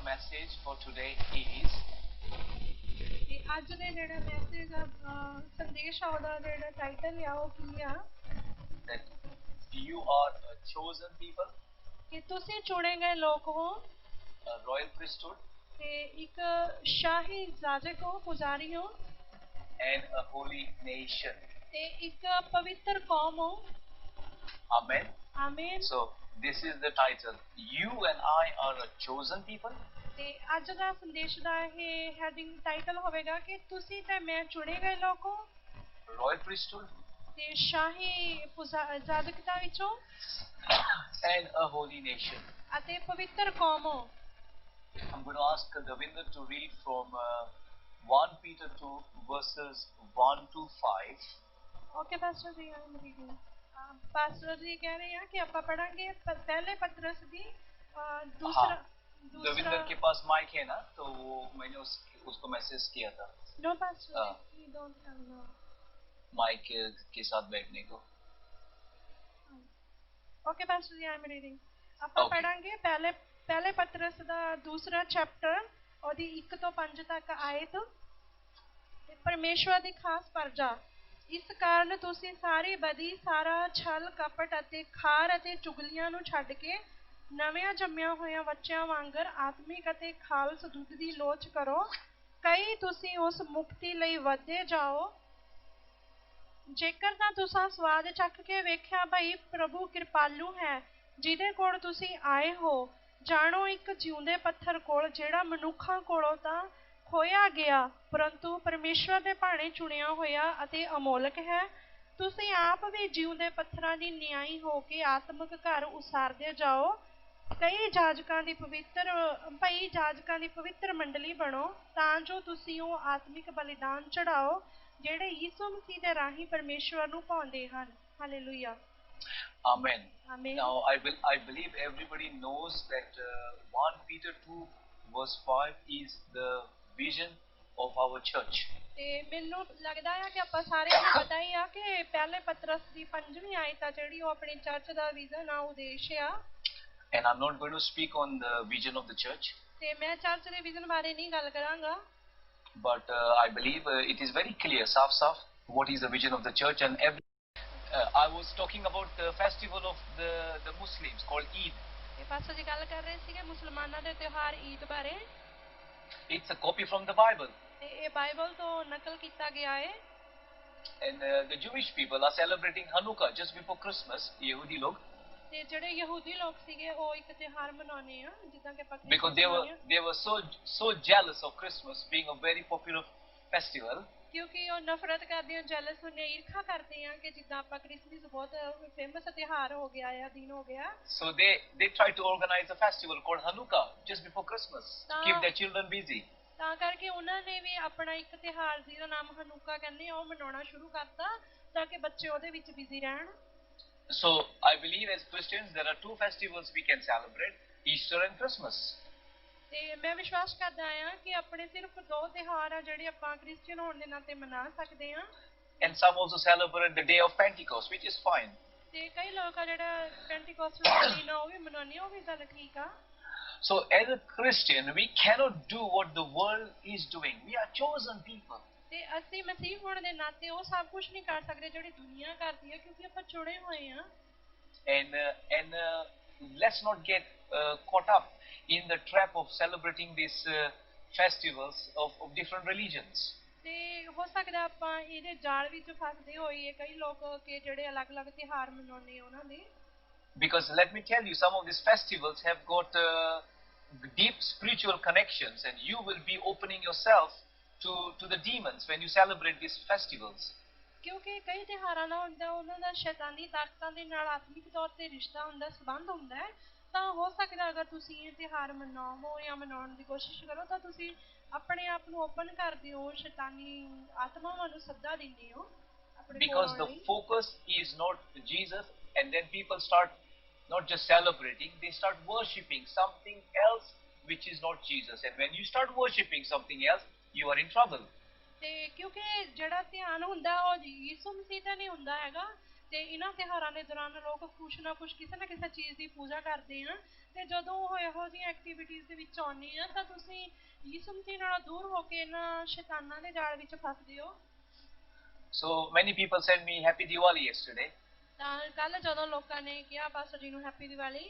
message for today is ਤੇ ਅੱਜ ਦੇ ਜਿਹੜਾ ਮੈਸੇਜ ਆ ਸੰਦੇਸ਼ ਆ ਉਹਦਾ ਜਿਹੜਾ ਟਾਈਟਲ ਆ ਉਹ ਕੀ ਆ that you are a chosen people, ਕਿ ਤੁਸੀਂ ਚੁਣੇ ਗਏ ਲੋਕ ਹੋ a royal priesthood, ਤੇ ਇੱਕ ਸ਼ਾਹੀ ਜਾਜਕ ਹੋ ਪੁਜਾਰੀ ਹੋ and a holy nation. ਤੇ ਇੱਕ ਪਵਿੱਤਰ ਕੌਮ ਹੋ Amen. ਆਮੀਨ So this is the title. You and I are a chosen people, ਤੇ ਅੱਜ ਦਾ ਸੰਦੇਸ਼ ਦਾ ਇਹ ਹੈਡਿੰਗ ਟਾਈਟਲ ਹੋਵੇਗਾ ਕਿ ਤੁਸੀਂ ਤੇ ਮੈਂ ਚੁਣੇ ਗਏ ਲੋਕ ਹੋ royal priesthood, ਤੇ ਸ਼ਾਹੀ ਜਾਜਕਤਾ ਵਿੱਚੋਂ and a holy nation. ਅਤੇ ਪਵਿੱਤਰ ਕੌਮ ਹੋ I'm going to ask Davinder to read from 1 Peter 2 verses 1 to 5. Okay pastor ਜੀ ਆਈ ਐਮ ਰੀਡਿੰਗ ਪਾਸਟਰ ਜੀ ਕਹਿ ਰਹੇ ਆ ਕਿ ਆਪਾਂ ਪੜਾਂਗੇ पहले पत्रस ਦੀ दूसरा दविंदर के पास माइक है ना, तो वो मैंने उसको मैसेज किया था no pastor we don't have no mic के साथ बैठने को. Okay pastor ji I am reading ਆਪਾਂ ਪੜਾਂਗੇ ਪਹਿਲੇ ਪਤਰਸ ਦਾ ਦੂਸਰਾ ਚੈਪਟਰ ਉਹਦੀ 1 ਤੋਂ 5 ਤੱਕ ਆਇਤ ਤੇ ਪਰਮੇਸ਼ਵਰ ਦੀ ਖਾਸ ਪਰਜਾ ਇਸ ਕਾਰਨ ਤੁਸੀਂ ਸਾਰੀ ਬਦੀ ਸਾਰਾ ਛਲ ਕਪਟ ਅਤੇ ਖਾਰ ਅਤੇ ਚੁਗਲੀਆਂ ਨੂੰ ਛੱਡ ਕੇ ਨਵਿਆਂ ਜੰਮਿਆਂ ਹੋਇਆਂ ਬੱਚਿਆਂ ਵਾਂਗਰ ਆਤਮਿਕ ਅਤੇ ਖਾਲਸ ਦੁੱਧ ਦੀ ਲੋਚ ਕਰੋ ਕਈ ਤੁਸੀਂ ਉਸ ਮੁਕਤੀ ਲਈ ਵਧਦੇ ਜਾਓ ਜੇਕਰ ਤਾਂ ਤੁਸੀਂ ਸਵਾਦ ਚੱਖ ਕੇ ਵੇਖਿਆ ਭਈ ਪ੍ਰਭੂ ਕਿਰਪਾਲੂ ਹੈ ਜਿਹਦੇ ਕੋਲ ਤੁਸੀਂ ਆਏ ਹੋ ਜਾਣੋ ਇੱਕ ਜਿਉਂਦੇ ਪੱਥਰ ਕੋਲ ਜਿਹੜਾ ਮਨੁੱਖਾਂ ਕੋਲੋਂ ਤਾਂ ਖੋਇਆ ਗਿਆ ਪਰੰਤੂ ਪਰਮੇਸ਼ਵਰ ਦੇ ਭਾਣੇ ਚੁਣਿਆ ਹੋਇਆ ਅਤੇ ਅਮੋਲਕ ਹੈ ਤੁਸੀਂ ਆਪ ਵੀ ਜਿਉਂਦੇ ਪੱਥਰਾਂ ਦੀ ਨਿਆਈ ਹੋ ਕੇ ਆਤਮਿਕ ਘਰ ਉਸਾਰਦੇ ਜਾਓ ਕਈ ਜਾਜਕਾਂ ਦੀ ਪਵਿੱਤਰ ਮੰਡਲੀ ਬਣੋ ਤਾਂ ਜੋ ਤੁਸੀਂ ਉਹ ਆਤਮਿਕ ਬਲੀਦਾਨ ਚੜਾਓ ਜਿਹੜੇ ਯਿਸੂ ਮਸੀਹ ਦੇ ਰਾਹੀਂ ਪਰਮੇਸ਼ਵਰ ਨੂੰ ਪਾਉਂਦੇ ਹਨ hallelujah Amen. Amen. Now I believe everybody knows that 1 Peter 2 verse 5 is the vision of our church. ਤੇ ਮੈਨੂੰ ਲੱਗਦਾ ਹੈ ਕਿ ਆਪਾਂ ਸਾਰਿਆਂ ਨੂੰ ਪਤਾ ਹੀ ਆ ਕਿ ਪਹਿਲੇ ਪਤਰਸ ਦੀ 5ਵੀਂ ਆਇਤ ਆ ਜਿਹੜੀ ਉਹ ਆਪਣੀ ਚਰਚ ਦਾ ਵਿਜ਼ਨ ਆ ਉਦੇਸ਼ ਆ And I'm not going to speak on the vision of the church. ਤੇ ਮੈਂ ਚਰਚ ਦੇ ਵਿਜ਼ਨ ਬਾਰੇ ਨਹੀਂ ਗੱਲ ਕਰਾਂਗਾ. But I believe it is very clear, saf, what is the vision of the church. And I was talking about the festival of the Muslims called Eid. ਤੇ pastor ਜੀ ਗੱਲ ਕਰ ਰਹੇ ਸੀਗੇ ਮੁਸਲਮਾਨਾਂ ਦੇ ਤਿਉਹਾਰ ਈਦ ਬਾਰੇ. It's a copy from the Bible. ਤੇ ਇਹ ਬਾਈਬਲ ਤੋਂ ਨਕਲ ਕੀਤਾ ਗਿਆ ਹੈ. And the Jewish people are celebrating Hanukkah just before Christmas. Yehudi log. ਤੇ ਜਿਹੜੇ ਯਹੂਦੀ ਲੋਕ ਸੀਗੇ ਉਹ ਇੱਕ ਤਿਉਹਾਰ ਮਨਾਉਂਦੇ ਆ ਜਿੱਦਾਂ ਕਿ ਆਪਾਂ because they were so jealous of Christmas being a very popular festival. ਕਿਉਂਕਿ ਉਹ ਨਫ਼ਰਤ ਕਰਦੇ ਆ ਜੈਲਸ ਹੁੰਦੇ ਈਰਖਾ ਕਰਦੇ ਆ ਕਿ ਜਿੱਦਾਂ ਆਪਾਂ ਕ੍ਰਿਸਮਸ ਬਹੁਤ ਫੇਮਸ ਤਿਉਹਾਰ ਹੋ ਗਿਆ ਆ ਦਿਨ ਹੋ ਗਿਆ. So they tried to organize a festival called Hanukkah just before Christmas to keep their children busy. ਤਾਂ ਕਰਕੇ ਉਹਨਾਂ ਨੇ ਵੀ ਆਪਣਾ ਇੱਕ ਤਿਉਹਾਰ ਜਿਹਦਾ ਨਾਮ ਹਨੂਕਾ ਕਹਿੰਦੇ ਆ ਉਹ ਮਨਾਉਣਾ ਸ਼ੁਰੂ ਕਰਤਾ ਤਾਂ ਕਿ ਬੱਚੇ ਉਹਦੇ ਵਿੱਚ ਬਿਜ਼ੀ ਰਹਿਣ. So I believe as Christians there are two festivals we can celebrate, Easter and Christmas. ਤੇ ਮੈਂ ਵਿਸ਼ਵਾਸ ਕਰਦਾ ਆ ਕਿ ਆਪਣੇ ਸਿਰਫ ਦੋ ਤਿਉਹਾਰ ਆ ਜਿਹੜੇ ਆਪਾਂ ਕ੍ਰਿਸਚੀਅਨ ਹੋਣ ਦੇ ਨਾਤੇ ਮਨਾ ਸਕਦੇ ਆ. And some also celebrate the day of Pentecost, which is fine. ਤੇ ਕਈ ਲੋਕ ਆ ਜਿਹੜਾ ਪੈਂਟੀਕੋਸਟਲ ਦਿਨ ਉਹ ਵੀ ਮਨਾਉਂਦੇ ਉਹ ਵੀ ਗੱਲ ਠੀਕ ਆ. So as a Christian we cannot do what the world is doing. We are chosen people. ਤੇ ਅਸੀਂ ਮਸੀਹ ਹੋਣ ਦੇ ਨਾਤੇ ਉਹ ਸਭ ਕੁਝ ਨਹੀਂ ਕਰ ਸਕਦੇ ਜਿਹੜੀ ਦੁਨੀਆ ਕਰਦੀ ਹੈ ਕਿਉਂਕਿ ਆਪਾਂ ਚੁਣੇ ਹੋਏ ਆ. And let's not get caught up in the trap of celebrating these festivals of different religions. ਤੇ ਹੋ ਸਕਦਾ ਆਪਾਂ ਇਹਦੇ ਜਾਲ ਵਿੱਚ ਫਸਦੇ ਹੋਈਏ ਕਈ ਲੋਕ ਕਿ ਜਿਹੜੇ ਅਲੱਗ-ਅਲੱਗ ਤਿਉਹਾਰ ਮਨਾਉਂਦੇ ਉਹਨਾਂ ਦੇ. Because let me tell you, some of these festivals have got deep spiritual connections, and you will be opening yourself to the demons when you celebrate these festivals. ਕਿਉਂਕਿ ਕਈ ਤਿਉਹਾਰਾਂ ਦਾ ਹੁੰਦਾ ਉਹਨਾਂ ਦਾ ਸ਼ੈਤਾਨੀ ਤਾਕਤਾਂ ਦੇ ਨਾਲ ਆਤਮਿਕ ਤੌਰ ਤੇ ਰਿਸ਼ਤਾ ਹੁੰਦਾ ਸੰਬੰਧ ਹੁੰਦਾ ਹੈ ਤਾਂ ਹੋ ਸਕਦਾ ਅਗਰ ਤੁਸੀਂ ਇਹ ਤਿਉਹਾਰ ਮਨਾਵੋ ਜਾਂ ਮਨਾਉਣ ਦੀ ਕੋਸ਼ਿਸ਼ ਕਰੋ ਤਾਂ ਤੁਸੀਂ ਆਪਣੇ ਆਪ ਨੂੰ ਓਪਨ ਕਰਦੇ ਹੋ ਸ਼ੈਤਾਨੀ ਆਤਮਾਵਾਂ ਨੂੰ ਸੱਦਾ ਦਿੰਦੇ ਹੋ. Because the focus is not Jesus, and then people start not just celebrating, they start worshipping something else which is not Jesus. And when you start worshipping something else, you are in trouble. ਤੇ ਕਿਉਂਕਿ ਜਿਹੜਾ ਧਿਆਨ ਹੁੰਦਾ ਉਹ ਯਿਸੂ ਮਸੀਹ ਦਾ ਨਹੀਂ ਹੁੰਦਾ ਹੈਗਾ ਤੇ ਇਹਨਾਂ ਤਿਉਹਾਰਾਂ ਦੇ ਦੌਰਾਨ ਲੋਕ ਕੁਛ ਨਾ ਕੁਛ ਕਿਸੇ ਨਾ ਕਿਸੇ ਚੀਜ਼ ਦੀ ਪੂਜਾ ਕਰਦੇ ਆ ਤੇ ਜਦੋਂ ਉਹ ਇਹੋ ਜਿਹੀਆਂ ਐਕਟੀਵਿਟੀਜ਼ ਦੇ ਵਿੱਚ ਆਉਂਦੇ ਆ ਤਾਂ ਤੁਸੀਂ ਯਿਸੂ ਮਸੀਹ ਨਾਲੋਂ ਦੂਰ ਹੋ ਕੇ ਇਹਨਾਂ ਸ਼ੈਤਾਨਾਂ ਦੇ ਜਾਲ ਵਿੱਚ ਫਸਦੇ ਹੋ। So many people sent me Happy Diwali yesterday. ਤਾਂ ਕੱਲ ਜਦੋਂ ਲੋਕਾਂ ਨੇ ਕਿਹਾ ਪਾਸਟਰ ਜੀ ਨੂੰ happy Diwali,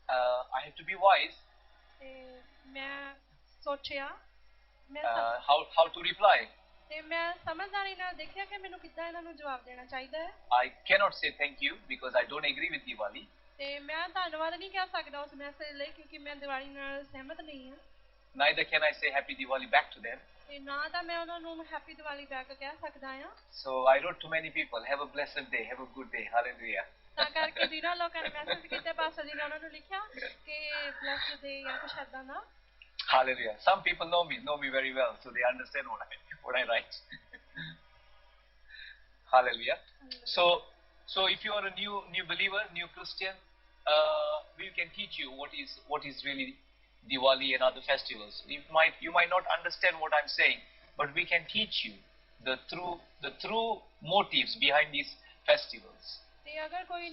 I have to be wise. ਤੇ ਮੈਂ ਸੋਚਿਆ ਮੈਂ how to reply. ਤੇ ਮੈਂ ਸਮਝਦਾਰੀ ਨਾਲ ਦੇਖਿਆ ਕਿ ਮੈਨੂੰ ਕਿੱਦਾਂ ਇਹਨਾਂ ਨੂੰ ਜਵਾਬ ਦੇਣਾ ਚਾਹੀਦਾ ਹੈ। I cannot say thank you because I don't agree with Diwali. ਤੇ ਮੈਂ ਧੰਨਵਾਦ ਨਹੀਂ ਕਹਿ ਸਕਦਾ ਉਸ ਮੈਸੇਜ ਲਈ ਕਿਉਂਕਿ ਮੈਂ ਦੀਵਾਲੀ ਨਾਲ ਸਹਿਮਤ ਨਹੀਂ ਹਾਂ। Neither can I say Happy Diwali back to them. ਤੇ ਨਾ ਤਾਂ ਮੈਂ ਉਹਨਾਂ ਨੂੰ ਹੈਪੀ ਦੀਵਾਲੀ ਬੈਕ ਕਹਿ ਸਕਦਾ ਹਾਂ। So I wrote to many people, have a blessed day, have a good day, hallelujah. ਤਾਂ ਕਰਕੇ ਜਿਨ੍ਹਾਂ ਲੋਕਾਂ ਨੇ ਮੈਸੇਜ ਕੀਤੇ ਪਾਸਟਰ ਜੀ ਨੇ ਉਹਨਾਂ ਨੂੰ ਲਿਖਿਆ ਕਿ ਬਲੈਸਡ ਡੇ ਜਾਂ ਕੁਛ ਏਦਾਂ ਦਾ। Hallelujah. Some people know me very well, so they understand what I write. Hallelujah. So if you are a new believer, new Christian, we can teach you what is really Diwali and other festivals. You might not understand what I'm saying, but we can teach you the true motives behind these festivals. ਤੇ ਅਗਰ ਕੋਈ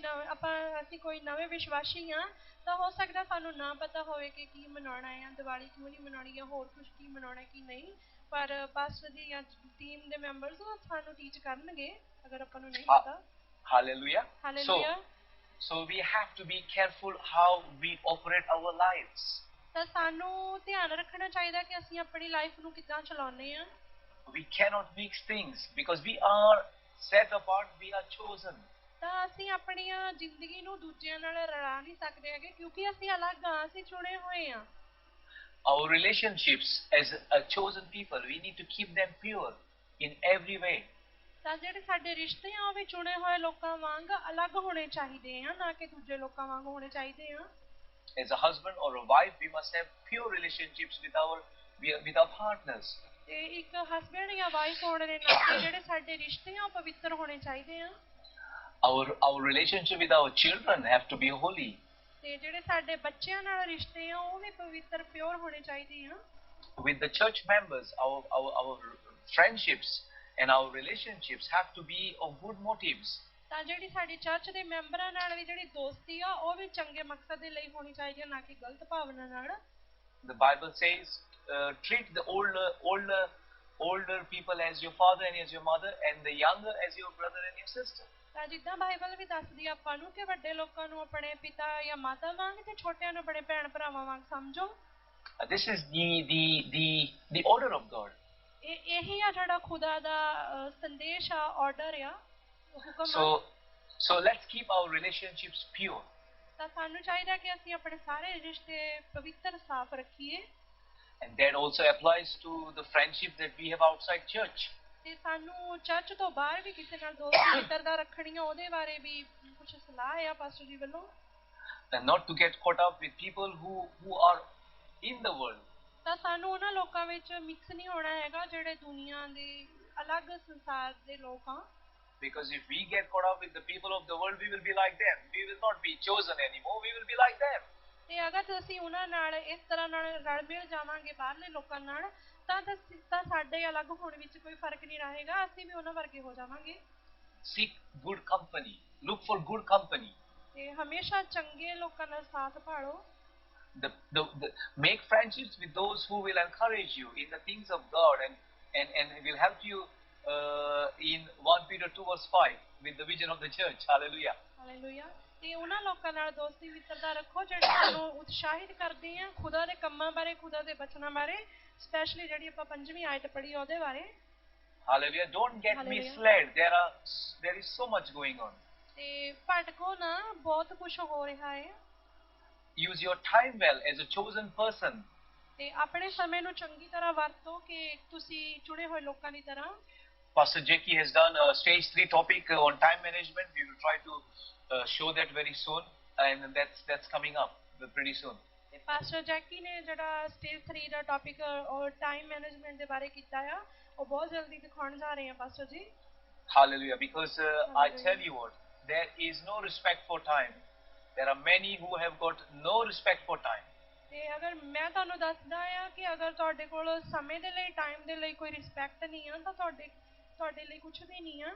ਅਸੀਂ ਕੋਈ ਨਵੇਂ ਵਿਸ਼ਵਾਸੀ ਆ ਤਾਂ ਹੋ ਸਕਦਾ ਸਾਨੂੰ ਨਾ ਪਤਾ ਹੋਵੇ ਕਿ ਕੀ ਮਨਾਉਣਾ ਹੈ, ਦੀਵਾਲੀ ਕਿਉਂ ਨਹੀਂ ਮਨਾਉਣੀ ਹੈ, ਹੋਰ ਕੁਝ ਕੀ ਮਨਾਉਣਾ ਕੀ ਨਹੀਂ, ਪਰ ਪਾਸਟਰ ਜੀ ਜਾਂ ਟੀਮ ਦੇ ਮੈਂਬਰਸ ਸਾਨੂੰ ਟੀਚ ਕਰਨਗੇ ਅਗਰ ਆਪਾਂ ਨੂੰ ਨਹੀਂ ਪਤਾ। Hallelujah. Hallelujah. So we have to be careful how we operate our lives. ਤਾਂ ਸਾਨੂੰ ਧਿਆਨ ਰੱਖਣਾ ਚਾਹੀਦਾ ਕਿ ਅਸੀਂ ਆਪਣੀ ਲਾਈਫ ਨੂੰ ਕਿੱਦਾਂ ਚਲਾਉਂਦੇ ਆ। We cannot mix things because we are set apart, we are chosen. ਤਾਂ ਅਸੀਂ ਆਪਣੀਆਂ ਜ਼ਿੰਦਗੀ ਨੂੰ ਦੂਜਿਆਂ ਨਾਲ ਰਲਾ ਨਹੀਂ ਸਕਦੇ ਹੈਗੇ ਕਿਉਂਕਿ ਅਸੀਂ ਅਲੱਗ ਆ, ਅਸੀਂ ਚੁਣੇ ਹੋਏ ਆ। Our relationships as a chosen people, we need to keep them pure in every way. ਤਾਂ ਜਿਹੜੇ ਸਾਡੇ ਰਿਸ਼ਤੇ ਆ ਉਹ ਵੀ ਚੁਣੇ ਹੋਏ ਲੋਕਾਂ ਵਾਂਗ ਅਲੱਗ ਹੋਣੇ ਚਾਹੀਦੇ ਆ, ਨਾ ਕਿ ਦੂਜੇ ਲੋਕਾਂ ਵਾਂਗ ਹੋਣੇ ਚਾਹੀਦੇ ਆ। As a husband or a wife, we must have pure relationships with our partners. ਤੇ ਇੱਕ ਹਸਬੈਂਡ ਜਾਂ ਵਾਈਫ ਹੋਣ ਦੇ ਨਾਤੇ ਜਿਹੜੇ ਸਾਡੇ ਰਿਸ਼ਤੇ ਆ ਉਹ ਪਵਿੱਤਰ ਹੋਣੇ ਚਾਹੀਦੇ ਆ। Our relationship with our children have to be holy. ਤੇ ਜਿਹੜੇ ਸਾਡੇ ਬੱਚਿਆਂ ਨਾਲ ਰਿਸ਼ਤੇ ਆ ਉਹ ਵੀ ਪਵਿੱਤਰ ਪਿਓਰ ਹੋਣੇ ਚਾਹੀਦੇ ਆ। With the church members, our friendships and our relationships have to be of good motives. ਤਾਂ ਜਿਹੜੀ ਸਾਡੀ ਚਰਚ ਦੇ ਮੈਂਬਰਾਂ ਨਾਲ ਵੀ ਜਿਹੜੀ ਦੋਸਤੀ ਆ ਉਹ ਵੀ ਚੰਗੇ ਮਕਸਦ ਦੇ ਲਈ ਹੋਣੀ ਚਾਹੀਦੀ ਹੈ, ਨਾ ਕਿ ਗਲਤ ਭਾਵਨਾ ਨਾਲ। The Bible says, treat the older people as your father and as your mother, and the younger as your brother and your sister. ਤਾਂ ਜਿੱਦਾਂ ਬਾਈਬਲ ਵੀ ਦੱਸਦੀ ਆ ਆਪਾਂ ਨੂੰ ਕਿ ਵੱਡੇ ਲੋਕਾਂ ਨੂੰ ਆਪਣੇ ਪਿਤਾ ਜਾਂ ਮਾਤਾ ਵਾਂਗ ਤੇ ਛੋਟਿਆਂ ਨੂੰ ਆਪਣੇ ਭੈਣ ਭਰਾਵਾਂ ਵਾਂਗ ਸਮਝੋ। This is the order of God. ਇਹੀ ਆ ਜਿਹੜਾ ਖੁਦਾ ਦਾ ਸੰਦੇਸ਼ ਆ, ਆਰਡਰ ਆ, ਹੁਕਮ ਆ। So let's keep our relationships pure. ਤਾਂ ਸਾਨੂੰ ਚਾਹੀਦਾ ਕਿ ਅਸੀਂ ਆਪਣੇ ਸਾਰੇ ਰਿਸ਼ਤੇ ਪਵਿੱਤਰ ਸਾਫ਼ ਰੱਖੀਏ। And that also applies to the friendship that we have outside church. ਤੇ ਸਾਨੂੰ ਚਰਚ ਤੋਂ ਬਾਹਰ ਵੀ ਕਿਸੇ ਨਾਲ ਦੋਸਤੀ ਮਿੱਤਰਤਾ ਰੱਖਣੀ ਆ, ਉਹਦੇ ਬਾਰੇ ਵੀ ਕੁਝ ਸਲਾਹ ਆ ਪਾਸਟਰ ਜੀ ਵੱਲੋਂ। And not to get caught up with people who are in the world. ਤਾਂ ਸਾਨੂੰ ਉਹਨਾਂ ਲੋਕਾਂ ਵਿੱਚ ਮਿਕਸ ਨਹੀਂ ਹੋਣਾ ਹੈਗਾ ਜਿਹੜੇ ਦੁਨੀਆ ਦੇ ਅਲੱਗ ਸੰਸਾਰ ਦੇ ਲੋਕ ਆ। Because if we get caught up with the people of the world, we will be like them. We will not be chosen anymore. We will be like them. ਤੇ ਅਗਰ ਅਸੀਂ ਉਹਨਾਂ ਨਾਲ ਇਸ ਤਰ੍ਹਾਂ ਨਾਲ ਰਲ ਮਿਲ ਜਾਵਾਂਗੇ ਬਾਹਰਲੇ ਲੋਕਾਂ ਨਾਲ ਤਾਂ ਸਾਡੇ ਅਲੱਗ ਹੋਣ ਵਿੱਚ ਕੋਈ ਫਰਕ ਨਹੀਂ ਰਹੇਗਾ, ਅਸੀਂ ਵੀ ਉਹਨਾਂ ਵਰਗੇ ਹੋ ਜਾਵਾਂਗੇ। Seek good company. Look for good company. ਤੇ ਹਮੇਸ਼ਾ ਚੰਗੇ ਲੋਕਾਂ ਨਾਲ ਸਾਥ ਭਾਲੋ। Make friendships with those who will encourage you in the things of God and will help you in 1 Peter 2 verse 5 with the vision of the church. Hallelujah. Hallelujah. ਤੇ ਉਹਨਾਂ ਲੋਕਾਂ ਨਾਲ ਦੋਸਤੀ ਮਿੱਤਰਤਾ ਰੱਖੋ ਜਿਹੜੇ ਤੁਹਾਨੂੰ ਉਤਸ਼ਾਹਿਤ ਕਰਦੇ ਆ ਖੁਦਾ ਦੇ ਕੰਮਾਂ ਬਾਰੇ, ਖੁਦਾ ਦੇ ਬਚਨਾਂ ਬਾਰੇ, ਸਪੈਸ਼ਲੀ ਜਿਹੜੀ ਆਪਾਂ 5ਵੀਂ ਆਇਤ ਪੜ੍ਹੀ ਉਹਦੇ ਬਾਰੇ। Hallelujah. Don't get misled. There is so much going on. ਤੇ ਭਟਕੋ ਨਾ, ਬਹੁਤ ਕੁਝ ਹੋ ਰਿਹਾ ਹੈ। Use your time well as a chosen person. ਤੇ ਆਪਣੇ ਸਮੇਂ ਨੂੰ ਚੰਗੀ ਤਰ੍ਹਾਂ ਵਰਤੋ ਕਿ ਤੁਸੀਂ ਚੁਣੇ ਹੋਏ ਲੋਕਾਂ ਦੀ ਤਰ੍ਹਾਂ। Pastor Jackie has done a stage 3 topic on time management. We will try to show that very soon, and that's coming up pretty soon. ਤੇ ਪਾਸਟਰ ਜੈਕੀ ਨੇ ਜਿਹੜਾ ਸਟੇਜ 3 ਦਾ ਟੌਪਿਕ ਔਰ ਟਾਈਮ ਮੈਨੇਜਮੈਂਟ ਦੇ ਬਾਰੇ ਕੀਤਾ ਆ, ਉਹ ਬਹੁਤ ਜਲਦੀ ਦਿਖਾਉਣ ਜਾ ਰਹੇ ਆ ਪਾਸਟਰ ਜੀ। Hallelujah. Because I tell you what, there is no respect for time. There are many who have got no respect for time. ਤੇ ਅਗਰ ਮੈਂ ਤੁਹਾਨੂੰ ਦੱਸਦਾ ਆ ਕਿ ਅਗਰ ਤੁਹਾਡੇ ਕੋਲ ਸਮੇਂ ਦੇ ਲਈ, ਟਾਈਮ ਦੇ ਲਈ ਕੋਈ ਰਿਸਪੈਕਟ ਨਹੀਂ ਆ ਤਾਂ ਤੁਹਾਡੇ ਲਈ ਕੁਝ ਵੀ ਨਹੀਂ ਆ।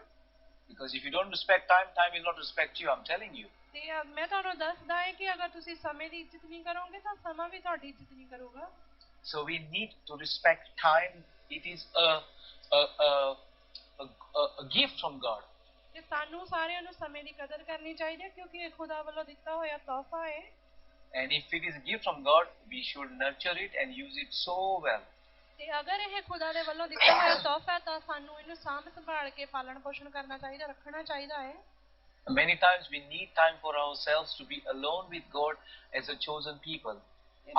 Because if you don't respect time, time will not respect you. I'm telling you. ਤੇ ਮੈਂ ਤੁਹਾਨੂੰ ਦੱਸਦਾ ਹੈ ਕਿ ਅਗਰ ਤੁਸੀਂ ਸਮੇਂ ਦੀ ਇੱਜ਼ਤ ਨਹੀਂ ਕਰੋਗੇ ਤਾਂ ਸਮਾਂ ਵੀ ਤੁਹਾਡੀ ਇੱਜ਼ਤ ਨਹੀਂ ਕਰੂਗਾ. So we need to respect time. It is a gift from God. ਤੇ ਸਾਨੂੰ ਸਾਰਿਆਂ ਨੂੰ ਸਮੇਂ ਦੀ ਕਦਰ ਕਰਨੀ ਚਾਹੀਦੀ ਹੈ ਕਿਉਂਕਿ ਇਹ ਖੁਦਾ ਵੱਲੋਂ ਦਿੱਤਾ ਹੋਇਆ ਤੋਹਫਾ ਹੈ. And if it is a gift from God, we should nurture it and use it so well. ਤੇ ਅਗਰ ਇਹ ਖੁਦਾ ਦੇ ਵੱਲੋਂ ਦਿੱਤਾ ਹੋਇਆ ਤੋਹਫਾ ਹੈ ਤਾਂ ਸਾਨੂੰ ਇਹਨੂੰ ਸਾਂਭ ਸੰਭਾਲ ਕੇ ਪਾਲਣ ਪੋਸ਼ਣ ਕਰਨਾ ਚਾਹੀਦਾ, ਰੱਖਣਾ ਚਾਹੀਦਾ ਹੈ. Many times we need time for ourselves to be alone with God as a chosen people.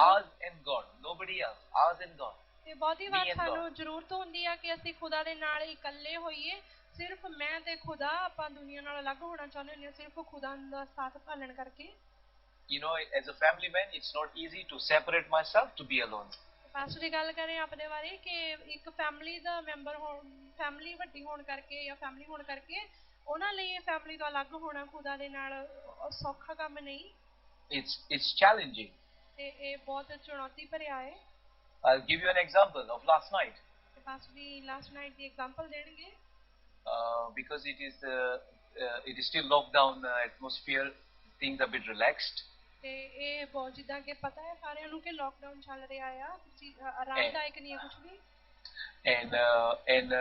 Us and God, nobody else. Us and God. ਤੇ ਬਹੁਤੀ ਵਾਰ ਸਾਨੂੰ ਜ਼ਰੂਰਤ ਹੁੰਦੀ ਆ ਕਿ ਅਸੀਂ ਖੁਦਾ ਦੇ ਨਾਲ ਇਕੱਲੇ ਹੋਈਏ. ਸਿਰਫ ਮੈਂ ਤੇ ਖੁਦਾ, ਆਪਾਂ ਦੁਨੀਆ ਨਾਲ ਅਲੱਗ ਹੋਣਾ ਚਾਹੁੰਦੇ ਹੁੰਦੇ, ਸਿਰਫ ਖੁਦਾ ਦਾ ਸਾਥ ਪਾਲਣ ਕਰਕੇ. You know, as a family man, it's not easy to separate myself to be alone. Pastor ਦੀ ਗੱਲ ਕਰੇ ਆਪਣੇ ਬਾਰੇ ਕਿ ਇੱਕ ਫੈਮਿਲੀ ਦਾ ਮੈਂਬਰ ਹੋਣ, ਫੈਮਿਲੀ ਵੱਡੀ ਹੋਣ ਕਰਕੇ ਜਾਂ ਫੈਮਿਲੀ ਹੋਣ ਕਰਕੇ ਉਹਨਾਂ ਲਈ ਫੈਮਿਲੀ ਤੋਂ ਅਲੱਗ ਹੋਣਾ ਖੁਦਾ ਦੇ ਨਾਲ ਸੌਖਾ ਕੰਮ ਨਹੀਂ. It's challenging. ਤੇ ਇਹ ਬਹੁਤ ਚੁਣੌਤੀ ਭਰਿਆ ਹੈ. I'll give you an example of last night. Pastor the last night the example ਦੇਣਗੇ. Because it is still lockdown atmosphere, things are a bit relaxed. ਤੇ ਇਹ ਬਹੁਤ ਜਿੱਦਾਂ ਕਿ ਪਤਾ ਹੈ ਸਾਰਿਆਂ ਨੂੰ ਕਿ ਲੋਕਡਾਊਨ ਚੱਲ ਰਿਹਾ ਆ, ਆਰਾਮਦਾਇਕ ਨਹੀਂ ਹੈ ਕੁਝ ਵੀ. And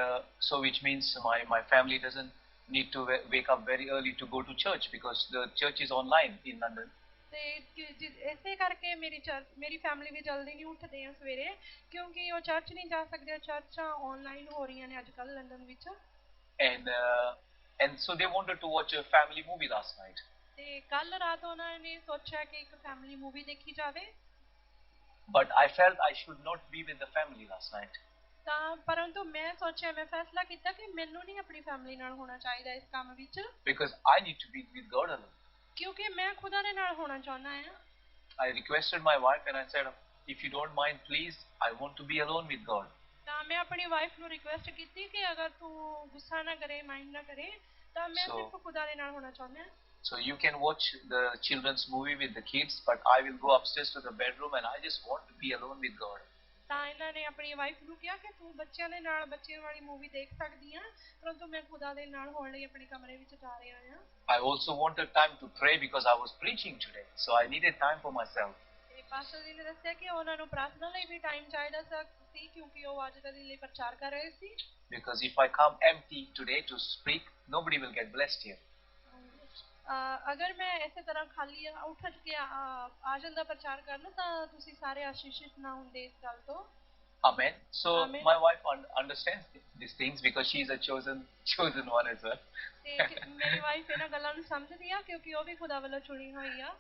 so which means my family doesn't need to wake up very early to go to church because the church is online in London. ਤੇ ਇਸੇ ਕਰਕੇ ਮੇਰੀ ਫੈਮਿਲੀ ਵੀ ਜਲਦੀ ਨਹੀਂ ਉੱਠਦੇ ਆ ਸਵੇਰੇ ਕਿਉਂਕਿ ਉਹ ਚਰਚ ਨਹੀਂ ਜਾ ਸਕਦੇ. ਚਰਚਾਂ ਆਨਲਾਈਨ ਹੋ ਰਹੀਆਂ ਨੇ ਅੱਜਕੱਲ ਲੰਡਨ ਵਿੱਚ. And so they wanted to watch a family movie last night. ਤੇ ਕੱਲ ਰਾਤ ਉਹਨਾਂ ਨੇ ਸੋਚਿਆ ਕਿ ਇੱਕ ਫੈਮਿਲੀ ਮੂਵੀ ਦੇਖੀ ਜਾਵੇ. But I felt I should not be with the family last night. ਤਾਂ ਪਰੰਤੂ ਮੈਂ ਸੋਚਿਆ, ਮੈਂ ਫੈਸਲਾ ਕੀਤਾ ਕਿ ਮੈਨੂੰ ਨਹੀਂ ਆਪਣੀ ਫੈਮਿਲੀ ਨਾਲ ਹੋਣਾ ਚਾਹੀਦਾ ਇਸ ਕੰਮ ਵਿੱਚ. Because I need to be with God alone. ਕਿਉਂਕਿ ਮੈਂ ਖੁਦਾ ਦੇ ਨਾਲ ਹੋਣਾ ਚਾਹੁੰਦਾ ਹਾਂ. I requested my wife and I said, if you don't mind, please, I want to be alone with God. ਤਾਂ ਮੈਂ ਆਪਣੀ ਵਾਈਫ ਨੂੰ ਰਿਕੁਐਸਟ ਕੀਤੀ ਕਿ ਅਗਰ ਤੂੰ ਗੁੱਸਾ ਨਾ ਕਰੇ, ਮਾਈਂਡ ਨਾ ਕਰੇ, ਤਾਂ ਮੈਂ ਸਿਰਫ ਖੁਦਾ ਦੇ ਨਾਲ ਹੋਣਾ ਚਾਹੁੰਦਾ ਹਾਂ. So you can watch the children's movie with the kids, but I will go upstairs to the bedroom and I just want to be alone with God. ਤਾਂ ਇਹਨਾਂ ਨੇ ਆਪਣੀ ਵਾਈਫ ਨੂੰ ਕਿਹਾ ਕਿ ਤੂੰ ਬੱਚਿਆਂ ਦੇ ਨਾਲ ਬੱਚਿਆਂ ਵਾਲੀ ਮੂਵੀ ਦੇਖ ਸਕਦੀ ਆ, ਪਰੰਤੂ ਮੈਂ ਖੁਦਾ ਦੇ ਨਾਲ ਹੋਣ ਲਈ ਆਪਣੇ ਕਮਰੇ ਵਿੱਚ ਜਾ ਰਿਹਾ ਹਾਂ. I also wanted time to pray because I was preaching today, so I needed time for myself. ਤੇ ਪਾਸਟਰ ਜੀ ਨੇ ਦੱਸਿਆ ਕਿ ਉਹਨਾਂ ਨੂੰ ਪ੍ਰਾਰਥਨਾ ਲਈ ਵੀ ਟਾਈਮ ਚਾਹੀਦਾ ਸੀ ਕਿਉਂਕਿ ਉਹ ਅੱਜ ਦੇ ਲਈ ਪ੍ਰਚਾਰ ਕਰ ਰਹੇ ਸੀ. Because if I come empty today to speak, nobody will get blessed here. ਅਗਰ ਮੈਂ ਇਸੇ ਤਰ੍ਹਾਂ ਖਾਲੀ ਉੱਠ ਕੇ ਆ ਜਾਂਦਾ ਪ੍ਰਚਾਰ ਕਰਨ ਤਾਂ ਤੁਸੀਂ ਸਾਰੇ ਆਸ਼ੀਸ਼ਿਤ ਨਾ ਹੁੰਦੇ ਇਸ ਗੱਲ ਤੋਂ. Amen. So Amen. My wife understands these things because she is a chosen one as well. ਤੇ ਮੇਰੀ ਵਾਈਫ ਇਹਨਾਂ ਗੱਲਾਂ ਨੂੰ ਸਮਝਦੀ ਆ ਕਿਉਂਕਿ ਉਹ ਵੀ ਖੁਦਾ ਵੱਲੋਂ ਚੁਣੀ ਹੋਈ ਆ.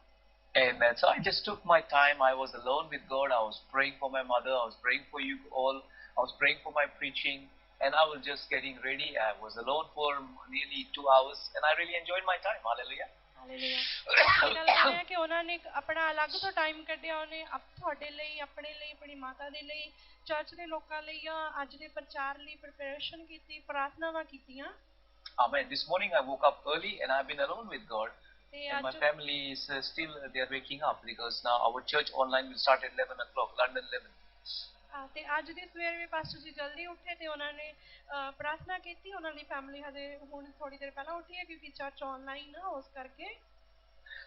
And so I just took my time. I was alone with God. I was praying for my mother. I was praying for you all. I was praying for my preaching. And I was just getting ready. I was alone for nearly 2 hours, and I really enjoyed my time. Hallelujah. Hallelujah. ਕਿ ਉਹਨਾਂ ਨੇ ਆਪਣਾ ਅਲੱਗ ਤੋਂ time ਕੱਢਿਆ, ਉਹਨੇ ਤੁਹਾਡੇ ਲਈ, ਆਪਣੇ ਲਈ, ਆਪਣੀ ਮਾਤਾ ਦੇ ਲਈ, ਚਰਚ ਦੇ ਲੋਕਾਂ ਲਈ ਅੱਜ ਦੇ ਪ੍ਰਚਾਰ ਲਈ ਪ੍ਰਿਪਰੇਸ਼ਨ ਕੀਤੀ, ਪ੍ਰਾਰਥਨਾਵਾਂ ਕੀਤੀਆਂ. Amen. This morning I woke up early and I've been alone with God. And my family is still they are waking up because now our church online will start at 11 o'clock, London 11. ਤੇ ਅੱਜ ਦੀ ਸਵੇਰ ਵੀ pastor ਜੀ ਜਲਦੀ ਉੱਠੇ ਤੇ ਉਹਨਾਂ ਨੇ ਪ੍ਰਾਰਥਨਾ ਕੀਤੀ. ਉਹਨਾਂ ਦੀ ਫੈਮਿਲੀ ਹਜੇ ਹੁਣ ਥੋੜੀ ਦੇਰ ਪਹਿਲਾਂ ਉੱਠੀ ਹੈ ਕਿਉਂਕਿ ਚਰਚ ਆਨਲਾਈਨ ਆ, ਉਸ ਕਰਕੇ.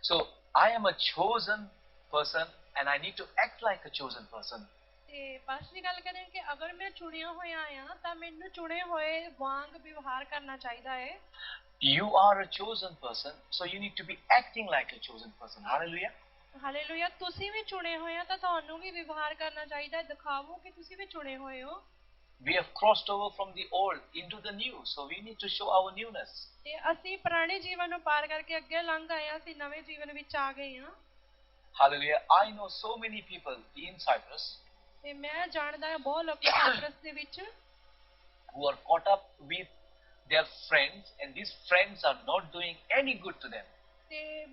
So I am a chosen person and I need to act like a chosen person. ਤੇ ਪਾਸਟਰ ਜੀ ਗੱਲ ਕरें ਕਿ ਅਗਰ ਮੈਂ ਚੁਣਿਆ ਹੋਇਆ ਆ ਤਾਂ ਮੈਨੂੰ ਚੁਣੇ ਹੋਏ ਵਾਂਗ ਵਿਵਹਾਰ ਕਰਨਾ ਚਾਹੀਦਾ ਹੈ. You are a chosen person, so you need to be acting like a chosen person. Hallelujah. Hallelujah. ਤੁਸੀਂ ਵੀ ਚੁਣੇ ਹੋਏ ਆ ਤਾਂ ਤੁਹਾਨੂੰ ਵੀ ਵਿਵਹਾਰ ਕਰਨਾ ਚਾਹੀਦਾ ਹੈ, ਦਿਖਾਵੋ ਕਿ ਤੁਸੀਂ ਵੀ ਚੁਣੇ ਹੋਏ ਹੋ. We have crossed over from the old into the new, so we need to show our newness. ਤੇ ਅਸੀਂ ਪੁਰਾਣੇ ਜੀਵਨ ਨੂੰ ਪਾਰ ਕਰਕੇ ਅੱਗੇ ਲੰਘ ਆਏ ਆ, ਅਸੀਂ ਨਵੇਂ ਜੀਵਨ ਵਿੱਚ ਆ ਗਏ ਹਾਂ. Hallelujah. I know so many people in Cyprus. ਤੇ ਮੈਂ ਜਾਣਦਾ ਹਾਂ ਬਹੁਤ ਲੋਕ ਸਾਈਪ੍ਰਸ ਦੇ ਵਿੱਚ who are caught up with their friends and these friends are not doing any good to them. ਤੇ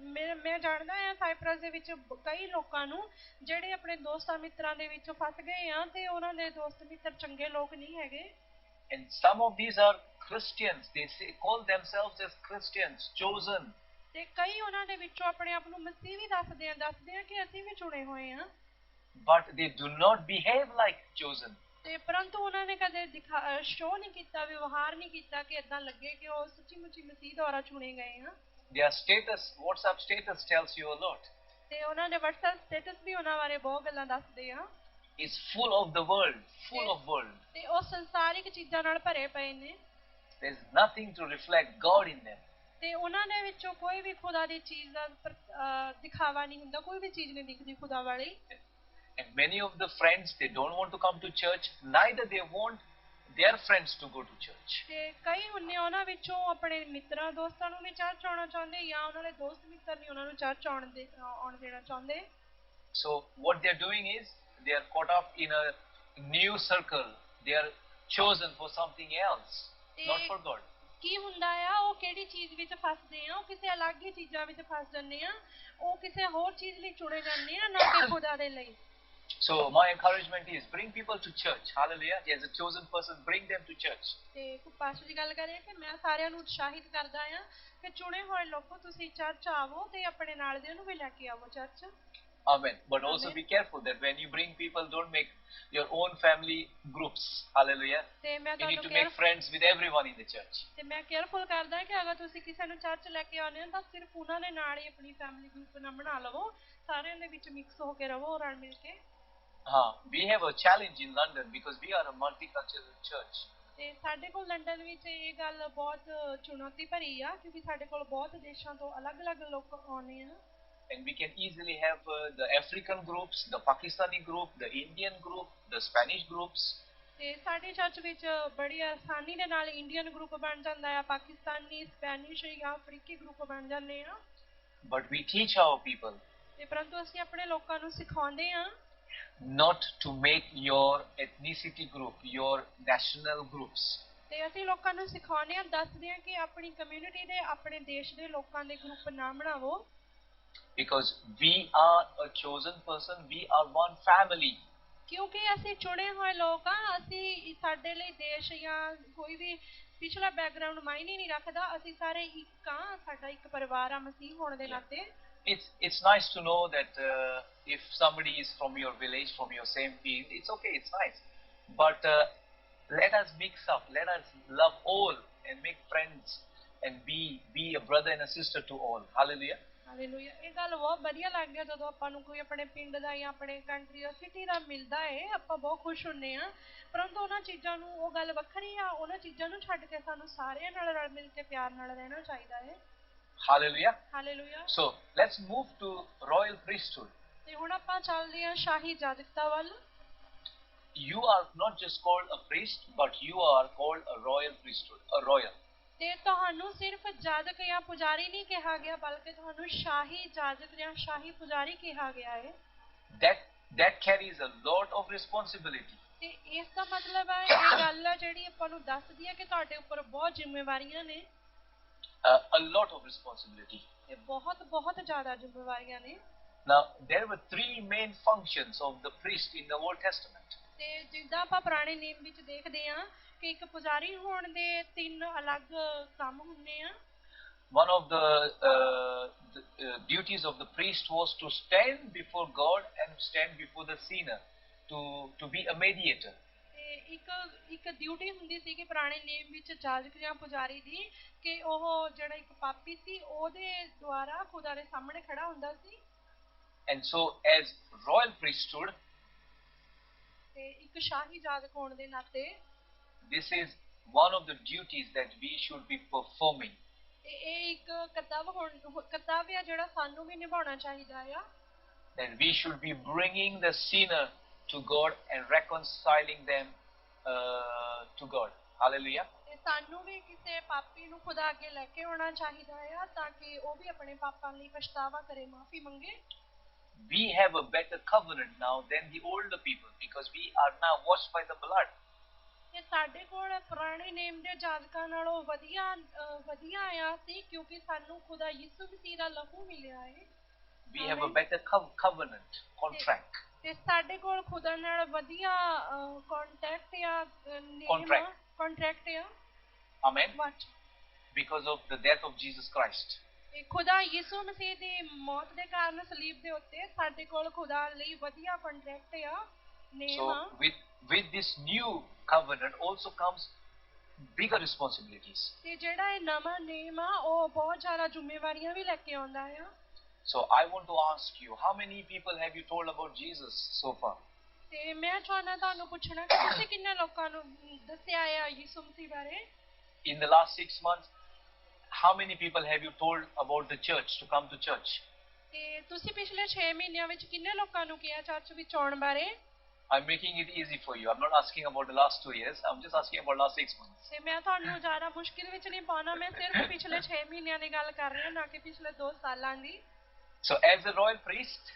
ਮੈਂ ਜਾਣਦਾ ਹਾਂ ਸਾਈਪ੍ਰਸ ਦੇ ਵਿੱਚ ਕਈ ਲੋਕਾਂ ਨੂੰ ਜਿਹੜੇ ਆਪਣੇ ਦੋਸਤਾਂ ਮਿੱਤਰਾਂ ਦੇ ਵਿੱਚ ਫਸ ਗਏ ਆ ਤੇ ਉਹਨਾਂ ਦੇ ਦੋਸਤ ਮਿੱਤਰ ਚੰਗੇ ਲੋਕ ਨਹੀਂ ਹੈਗੇ. And some of these are Christians. They call themselves as Christians, chosen. ਤੇ ਕਈ ਉਹਨਾਂ ਦੇ ਵਿੱਚੋਂ ਆਪਣੇ ਆਪ ਨੂੰ ਮਸੀਹ ਵੀ ਦੱਸਦੇ ਆ ਕਿ ਅਸੀਂ ਵੀ ਚੁਣੇ ਹੋਏ ਆ. But they do not behave like chosen. ਤੇ ਪਰੰਤੂ ਉਹਨਾਂ ਨੇ ਕਦੇ ਸ਼ੋ ਨਹੀਂ ਕੀਤਾ, ਵਿਵਹਾਰ ਨਹੀਂ ਕੀਤਾ ਕਿ ਇਦਾਂ ਲੱਗੇ ਕਿ ਉਹ ਸੱਚੀ ਮੁੱਚੀ ਮਸੀਹ ਦੁਆਰਾ ਚੁਣੇ ਗਏ ਆ। Their status, WhatsApp status tells you a lot. ਤੇ ਉਹਨਾਂ ਦੇ WhatsApp ਸਟੇਟਸ ਵੀ ਉਹਨਾਂ ਬਾਰੇ ਬਹੁਤ ਗੱਲਾਂ ਦੱਸਦੇ ਆ। It's full of the world, full of world. ਤੇ ਉਹ ਸੰਸਾਰਿਕ ਚੀਜ਼ਾਂ ਨਾਲ ਭਰੇ ਪਏ ਨੇ। There's nothing to reflect God in them. ਤੇ ਉਹਨਾਂ ਦੇ ਵਿੱਚੋਂ ਕੋਈ ਵੀ ਖੁਦਾ ਦੀ ਚੀਜ਼ ਦਾ ਦਿਖਾਵਾ ਨਹੀਂ ਹੁੰਦਾ, ਕੋਈ ਵੀ ਚੀਜ਼ ਨਹੀਂ ਦਿਖਦੀ ਖੁਦਾ ਵਾਲੀ। And many of the friends, they don't want to come to church, neither they want their friends to go to church. ਤੇ ਕਈ ਹੁੰਨੇ ਉਹਨਾਂ ਵਿੱਚੋਂ ਆਪਣੇ ਮਿੱਤਰਾਂ ਦੋਸਤਾਂ ਨੂੰ ਵੀ ਚਰਚ ਆਉਣਾ ਚਾਹੁੰਦੇ, ਜਾਂ ਉਹਨਾਂ ਦੇ ਦੋਸਤ ਮਿੱਤਰ ਨਹੀਂ ਉਹਨਾਂ ਨੂੰ ਚਰਚ ਆਉਣ ਦੇਣਾ ਚਾਹੁੰਦੇ। So what they are doing is they are caught up in a new circle. They are chosen for something else, not for God. ਕੀ ਹੁੰਦਾ ਆ, ਉਹ ਕਿਹੜੀ ਚੀਜ਼ ਵਿੱਚ ਫਸਦੇ ਆ, ਉਹ ਕਿਸੇ ਅਲੱਗ ਹੀ ਚੀਜ਼ਾਂ ਵਿੱਚ ਫਸ ਜਾਂਦੇ ਆ, ਉਹ ਕਿਸੇ ਹੋਰ ਚੀਜ਼ ਲਈ ਚੁਣੇ ਜਾਂਦੇ ਆ, ਨਾ ਕਿ ਖੁਦਾ ਦੇ ਲਈ। So my encouragement is bring people to church. Hallelujah. As a chosen person, bring them to church. ਤੇ ਪਾਸਟਰ ਜੀ ਗੱਲ ਕਰੇ ਕਿ ਮੈਂ ਸਾਰਿਆਂ ਨੂੰ ਉਤਸ਼ਾਹਿਤ ਕਰਦਾ ਆ ਕਿ ਚੁਣੇ ਹੋਏ ਲੋਕੋ ਤੁਸੀਂ ਚਰਚ ਆਵੋ ਤੇ ਆਪਣੇ ਨਾਲ ਦੇ ਨੂੰ ਵੀ ਲੈ ਕੇ ਆਵੋ church. Amen. But also be careful that when you bring people, don't make your own family groups. Hallelujah. You need to make friends with everyone in the church. ਤੇ ਮੈਂ ਕੇਅਰਫੁਲ ਕਰਦਾ ਕਿ ਅਗਰ ਤੁਸੀਂ ਕਿਸੇ ਨੂੰ ਚਰਚ ਲੈ ਕੇ ਆਉਂਦੇ ਹੋ ਤਾਂ ਸਿਰਫ ਉਹਨਾਂ ਦੇ ਨਾਲ ਹੀ ਆਪਣੀ ਫੈਮਿਲੀ ਗਰੁੱਪ ਨਾ ਬਣਾ ਲਵੋ, ਸਾਰਿਆਂ ਦੇ ਵਿੱਚ ਮਿਕਸ ਹੋ ਕੇ ਰਹੋ ਰਲ ਮਿਲ ਕੇ। We have a challenge in London because we are a multicultural church. ਤੇ ਸਾਡੇ ਕੋਲ ਲੰਡਨ ਵਿੱਚ ਇਹ ਗੱਲ ਬਹੁਤ ਚੁਣੌਤੀ ਭਰੀ ਆ ਕਿਉਂਕਿ ਸਾਡੇ ਕੋਲ ਬਹੁਤ ਦੇਸ਼ਾਂ ਤੋਂ ਅਲੱਗ-ਅਲੱਗ ਲੋਕ ਆਉਂਦੇ ਆ। And we can easily have the African groups, the Pakistani group, the Indian group, the Spanish groups. ਤੇ ਸਾਡੇ ਚਰਚ ਵਿੱਚ ਬੜੀ ਆਸਾਨੀ ਦੇ ਨਾਲ ਇੰਡੀਅਨ ਗਰੁੱਪ ਬਣ ਜਾਂਦਾ ਹੈ, ਪਾਕਿਸਤਾਨੀ, ਸਪੈਨਿਸ਼ ਜਾਂ ਅਫਰੀਕੀ ਗਰੁੱਪ ਬਣ ਜਾਂਦੇ ਆ। But we teach our people ਤੇ ਪਰੰਤੂ ਅਸੀਂ ਆਪਣੇ ਲੋਕਾਂ ਨੂੰ ਸਿਖਾਉਂਦੇ ਆ not to make your ethnicity group, your national groups. ਤੇ ਅਸੀਂ ਲੋਕਾਂ ਨੂੰ ਸਿਖਾਉਂਦੇ ਆ, ਦੱਸਦੇ ਆ ਕਿ ਆਪਣੀ ਕਮਿਊਨਿਟੀ ਦੇ, ਆਪਣੇ ਦੇਸ਼ ਦੇ ਲੋਕਾਂ ਦੇ ਗਰੁੱਪ ਨਾ ਬਣਾਵੋ। Because we are a chosen person, we are one family. ਕਿਉਂਕਿ ਅਸੀਂ ਚੁਣੇ ਹੋਏ ਲੋਕ ਆ, ਅਸੀਂ ਸਾਡੇ ਲਈ ਦੇਸ਼ ਜਾਂ ਕੋਈ ਵੀ ਪਿਛਲਾ ਬੈਕਗ੍ਰਾਉਂਡ ਮਾਇਨੇ ਨਹੀਂ ਰੱਖਦਾ, ਅਸੀਂ ਸਾਰੇ ਇੱਕ ਆ, ਸਾਡਾ ਇੱਕ ਪਰਿਵਾਰ ਆ ਮਸੀਹ ਹੋਣ ਦੇ ਨਾਤੇ। It's nice to know that if somebody is from your village, from your same field, it's okay, it's nice. But let us mix up, let us love all and make friends and be a brother and a sister to all. Hallelujah. Hallelujah. ਇਹ ਗੱਲ ਬਹੁਤ ਵਧੀਆ ਲੱਗਦੀ ਹੈ ਜਦੋਂ ਆਪਾਂ ਨੂੰ ਕੋਈ ਆਪਣੇ ਪਿੰਡ ਦਾ ਜਾਂ ਆਪਣੇ ਕੰਟਰੀ ਦਾ, ਸਿਟੀ ਦਾ ਮਿਲਦਾ ਹੈ, ਆਪਾਂ ਬਹੁਤ ਖੁਸ਼ ਹੁੰਦੇ ਆ। ਪਰੰਤੂ ਉਹਨਾਂ ਚੀਜ਼ਾਂ ਨੂੰ, ਉਹ ਗੱਲ ਵੱਖਰੀ ਆ, ਉਹਨਾਂ ਚੀਜ਼ਾਂ ਨੂੰ ਛੱਡ ਕੇ ਸਾਨੂੰ ਸਾਰਿਆਂ ਨਾਲ ਰਲ ਮਿਲ ਕੇ ਪਿਆਰ ਨਾਲ ਰਹਿਣਾ ਚਾਹੀਦਾ ਹੈ। Hallelujah. Hallelujah. So let's move to royal priesthood. ਤੇ ਹੁਣ ਆਪਾਂ ਚੱਲਦੇ ਹਾਂ ਸ਼ਾਹੀ ਜਾਜਕਤਾ ਵੱਲ। You are not just called a priest, but you are called a royal priesthood, a royal. ਤੇ ਤੁਹਾਨੂੰ ਸਿਰਫ ਜਾਜਕ ਜਾਂ ਪੁਜਾਰੀ ਨਹੀਂ ਕਿਹਾ ਗਿਆ, ਬਲਕਿ ਤੁਹਾਨੂੰ ਸ਼ਾਹੀ ਜਾਜਕ ਜਾਂ ਸ਼ਾਹੀ ਪੁਜਾਰੀ ਕਿਹਾ ਗਿਆ ਹੈ। That carries a lot of responsibility. ਤੇ ਇਸ ਦਾ ਮਤਲਬ ਹੈ, ਇਹ ਗੱਲ ਹੈ ਜਿਹੜੀ ਆਪਾਂ ਨੂੰ ਦੱਸਦੀ ਹੈ ਕਿ ਤੁਹਾਡੇ ਉੱਪਰ ਬਹੁਤ ਜ਼ਿੰਮੇਵਾਰੀਆਂ ਨੇ। A lot of responsibility. ਤੇ ਬਹੁਤ ਜ਼ਿਆਦਾ ਜ਼ਿੰਮੇਵਾਰੀਆਂ ਨੇ। Now there were three main functions of the priest in the Old Testament. ਤੇ ਜਿੱਦਾਂ ਆਪਾਂ ਪੁਰਾਣੇ ਨਿਯਮ ਵਿੱਚ ਦੇਖਦੇ ਹਾਂ ਕਿ ਇੱਕ ਪੁਜਾਰੀ ਹੋਣ ਦੇ ਤਿੰਨ ਅਲੱਗ ਕੰਮ ਹੁੰਦੇ ਆ। One of the duties of the priest was to stand before God and stand before the sinner, to be a mediator. ਤੇ ਇੱਕ ਡਿਊਟੀ ਹੁੰਦੀ ਸੀ ਕਿ ਪੁਰਾਣੇ ਨਿਯਮ ਵਿੱਚ ਜਾਜਕ ਜਾਂ ਪੁਜਾਰੀ ਦੀ, ਕਿ ਉਹ ਜਿਹੜਾ ਇੱਕ ਪਾਪੀ ਸੀ ਉਹਦੇ ਦੁਆਰਾ ਖੁਦਾ ਦੇ ਸਾਹਮਣੇ ਖੜਾ ਹੁੰਦਾ ਸੀ। And so as royal priesthood, ਤੇ ਇੱਕ ਸ਼ਾਹੀ ਜਾਜਕ ਹੋਣ ਦੇ ਨਾਤੇ this is one of the duties that we should be performing. ਤੇ ਇਹ ਇੱਕ ਕਰਤੱਵ ਹੈ ਜਿਹੜਾ ਸਾਨੂੰ ਵੀ ਨਿਭਾਉਣਾ ਚਾਹੀਦਾ ਆ। That we should be bringing the sinner to God and reconciling them to God. Hallelujah. ਤੇ ਸਾਨੂੰ ਵੀ ਕਿਸੇ ਪਾਪੀ ਨੂੰ ਖੁਦਾ ਅੱਗੇ ਲੈ ਕੇ ਆਉਣਾ ਚਾਹੀਦਾ ਆ ਤਾਂ ਕਿ ਉਹ ਵੀ ਆਪਣੇ ਪਾਪਾਂ ਲਈ ਪਛਤਾਵਾ ਕਰੇ, ਮਾਫੀ ਮੰਗੇ। We have a better covenant now than the older people because we are now washed by the blood. ਤੇ ਸਾਡੇ ਕੋਲ ਪੁਰਾਣੇ ਨੇਮ ਦੇ ਜਾਜਕਾਂ ਨਾਲੋਂ ਵਧੀਆ ਆ ਸੀ ਕਿਉਂਕਿ ਸਾਨੂੰ ਖੁਦਾ ਯਿਸੂ ਮਸੀਹ ਦਾ ਲਹੂ ਮਿਲਿਆ ਹੈ। We have a better covenant, contract. ਤੇ ਸਾਡੇ ਕੋਲ ਖੁਦਾ ਨਾਲ ਵਧੀਆ ਕੰਟੈਕਟ ਆ, ਕੰਟਰੈਕਟ ਆ। Amen. Because of the death of Jesus Christ. ਤੇ ਖੁਦਾ ਯਿਸੂ ਮਸੀਹ ਦੀ ਮੌਤ ਦੇ ਕਾਰਨ ਸਲੀਬ ਦੇ ਉੱਤੇ ਸਾਡੇ ਕੋਲ ਖੁਦਾ ਲਈ ਵਧੀਆ ਕੰਟਰੈਕਟ ਆ, ਨੇਮ ਆ। So with this new covenant also comes bigger responsibilities. ਤੇ ਜਿਹੜਾ ਇਹ ਨਵਾਂ ਨੇਮ ਆ ਉਹ ਬਹੁਤ ਜ਼ਿਆਦਾ ਜ਼ਿੰਮੇਵਾਰੀਆਂ ਵੀ ਲੈ ਕੇ ਆਉਂਦਾ ਆ. So I want to ask you, how many people have you told about Jesus so far? ਤੇ ਮੈਂ ਚਾਹੁੰਦਾ ਤੁਹਾਨੂੰ ਪੁੱਛਣਾ ਕਿ ਤੁਸੀਂ ਕਿੰਨੇ ਲੋਕਾਂ ਨੂੰ ਦੱਸਿਆ ਆ ਯਿਸੂ ਮਸੀਹ ਬਾਰੇ? In the last 6 months, how many people have you told about the church, to come to church? ਤੇ ਤੁਸੀਂ ਪਿਛਲੇ 6 ਮਹੀਨਿਆਂ ਵਿੱਚ ਕਿੰਨੇ ਲੋਕਾਂ ਨੂੰ ਕਿਹਾ ਚਰਚ ਵਿੱਚ ਆਉਣ ਬਾਰੇ? I'm making it easy for you. I'm not asking about the last 2 years. I'm just asking about last 6 months. ਤੇ ਮੈਂ ਤੁਹਾਨੂੰ ਜ਼ਿਆਦਾ ਮੁਸ਼ਕਿਲ ਵਿੱਚ ਨਹੀਂ ਪਾਉਣਾ. ਮੈਂ ਸਿਰਫ ਪਿਛਲੇ 6 ਮਹੀਨਿਆਂ ਦੀ ਗੱਲ ਕਰ ਰਹੀ ਹਾਂ, ਨਾ ਕਿ ਪਿਛਲੇ 2 ਸਾਲਾਂ ਦੀ. So as a royal priest,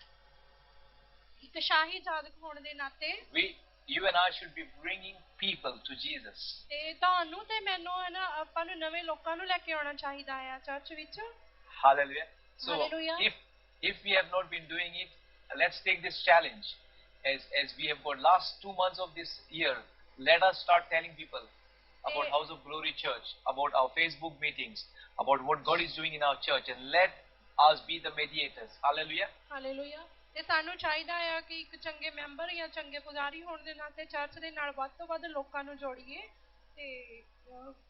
ਇੱਕ ਸ਼ਾਹੀ ਜਾਦਕ ਹੋਣ ਦੇ ਨਾਤੇ you and I should be bringing people to Jesus. ਤੇ ਤੁਹਾਨੂੰ ਤੇ ਮੈਨੂੰ ਹੈ ਨਾ ਆਪਾਂ ਨੂੰ ਨਵੇਂ ਲੋਕਾਂ ਨੂੰ ਲੈ ਕੇ ਆਉਣਾ ਚਾਹੀਦਾ ਹੈ ਚਰਚ ਵਿੱਚ. Hallelujah. So Hallelujah. if we have not been doing it, let's take this challenge. As we have got last 2 months of this year, let us start telling people about House of Glory Church, about our Facebook meetings, about what God is doing in our church, and let us be the mediators. Hallelujah. Hallelujah. ਤੇ ਸਾਨੂੰ ਚਾਹੀਦਾ ਹੈ ਕਿ ਇੱਕ ਚੰਗੇ member ਜਾਂ ਚੰਗੇ ਪੁਜਾਰੀ ਹੋਣ ਦੇ ਨਾਤੇ ਚਰਚ ਦੇ ਨਾਲ ਵੱਧ ਤੋਂ ਵੱਧ ਲੋਕਾਂ ਨੂੰ ਜੋੜੀਏ ਤੇ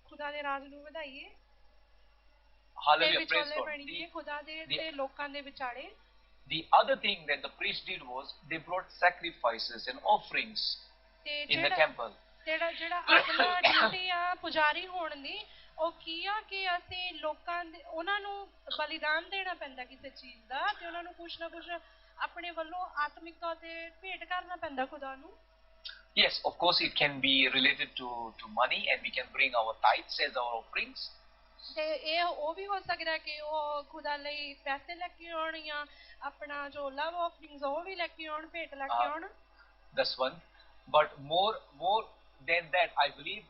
ਖੁਦਾ ਦੇ ਰਾਜ ਨੂੰ ਵਧਾਈਏ. Hallelujah. Praise God. ਬਣੀਏ ਖੁਦਾ ਦੇ ਤੇ ਲੋਕਾਂ ਦੇ ਵਿਚਾਲੇ. The other thing that the priest did was they brought sacrifices and offerings in the temple. ਜਿਹੜਾ ਅਗਲਾ ਡਿਊਟੀ ਆ ਪੁਜਾਰੀ ਹੋਣ ਦੀ ਉਹ ਕੀ ਆ ਕਿ ਅਸੀਂ ਲੋਕਾਂ ਦੇ ਉਹਨਾਂ ਨੂੰ ਬਲੀਦਾਨ ਦੇਣਾ ਪੈਂਦਾ ਕਿਸੇ ਚੀਜ਼ ਦਾ ਤੇ ਉਹਨਾਂ ਨੂੰ ਕੁਛ ਨਾ ਕੁਛ ਆਪਣੇ ਵੱਲੋਂ ਆਤਮਿਕ ਤੌਰ ਤੇ ਭੇਟ ਕਰਨਾ ਪੈਂਦਾ ਖੁਦਾ ਨੂੰ. Yes, of course it can be related to money, and we can bring our tithes as our offerings. ਤੇ ਇਹ ਉਹ ਵੀ ਹੋ ਸਕਦਾ ਕਿ ਉਹ ਖੁਦਾ ਲਈ ਪੈਸੇ ਲੈ ਕੇ ਆਉਣ ਜਾਂ ਆਪਣਾ ਜੋ ਲਵ ਆਫਰਿੰਗਸ ਉਹ ਵੀ ਲੈ ਕੇ ਆਉਣ, ਭੇਟ ਲੈ ਕੇ ਆਉਣ. That's one. But more than that, I believe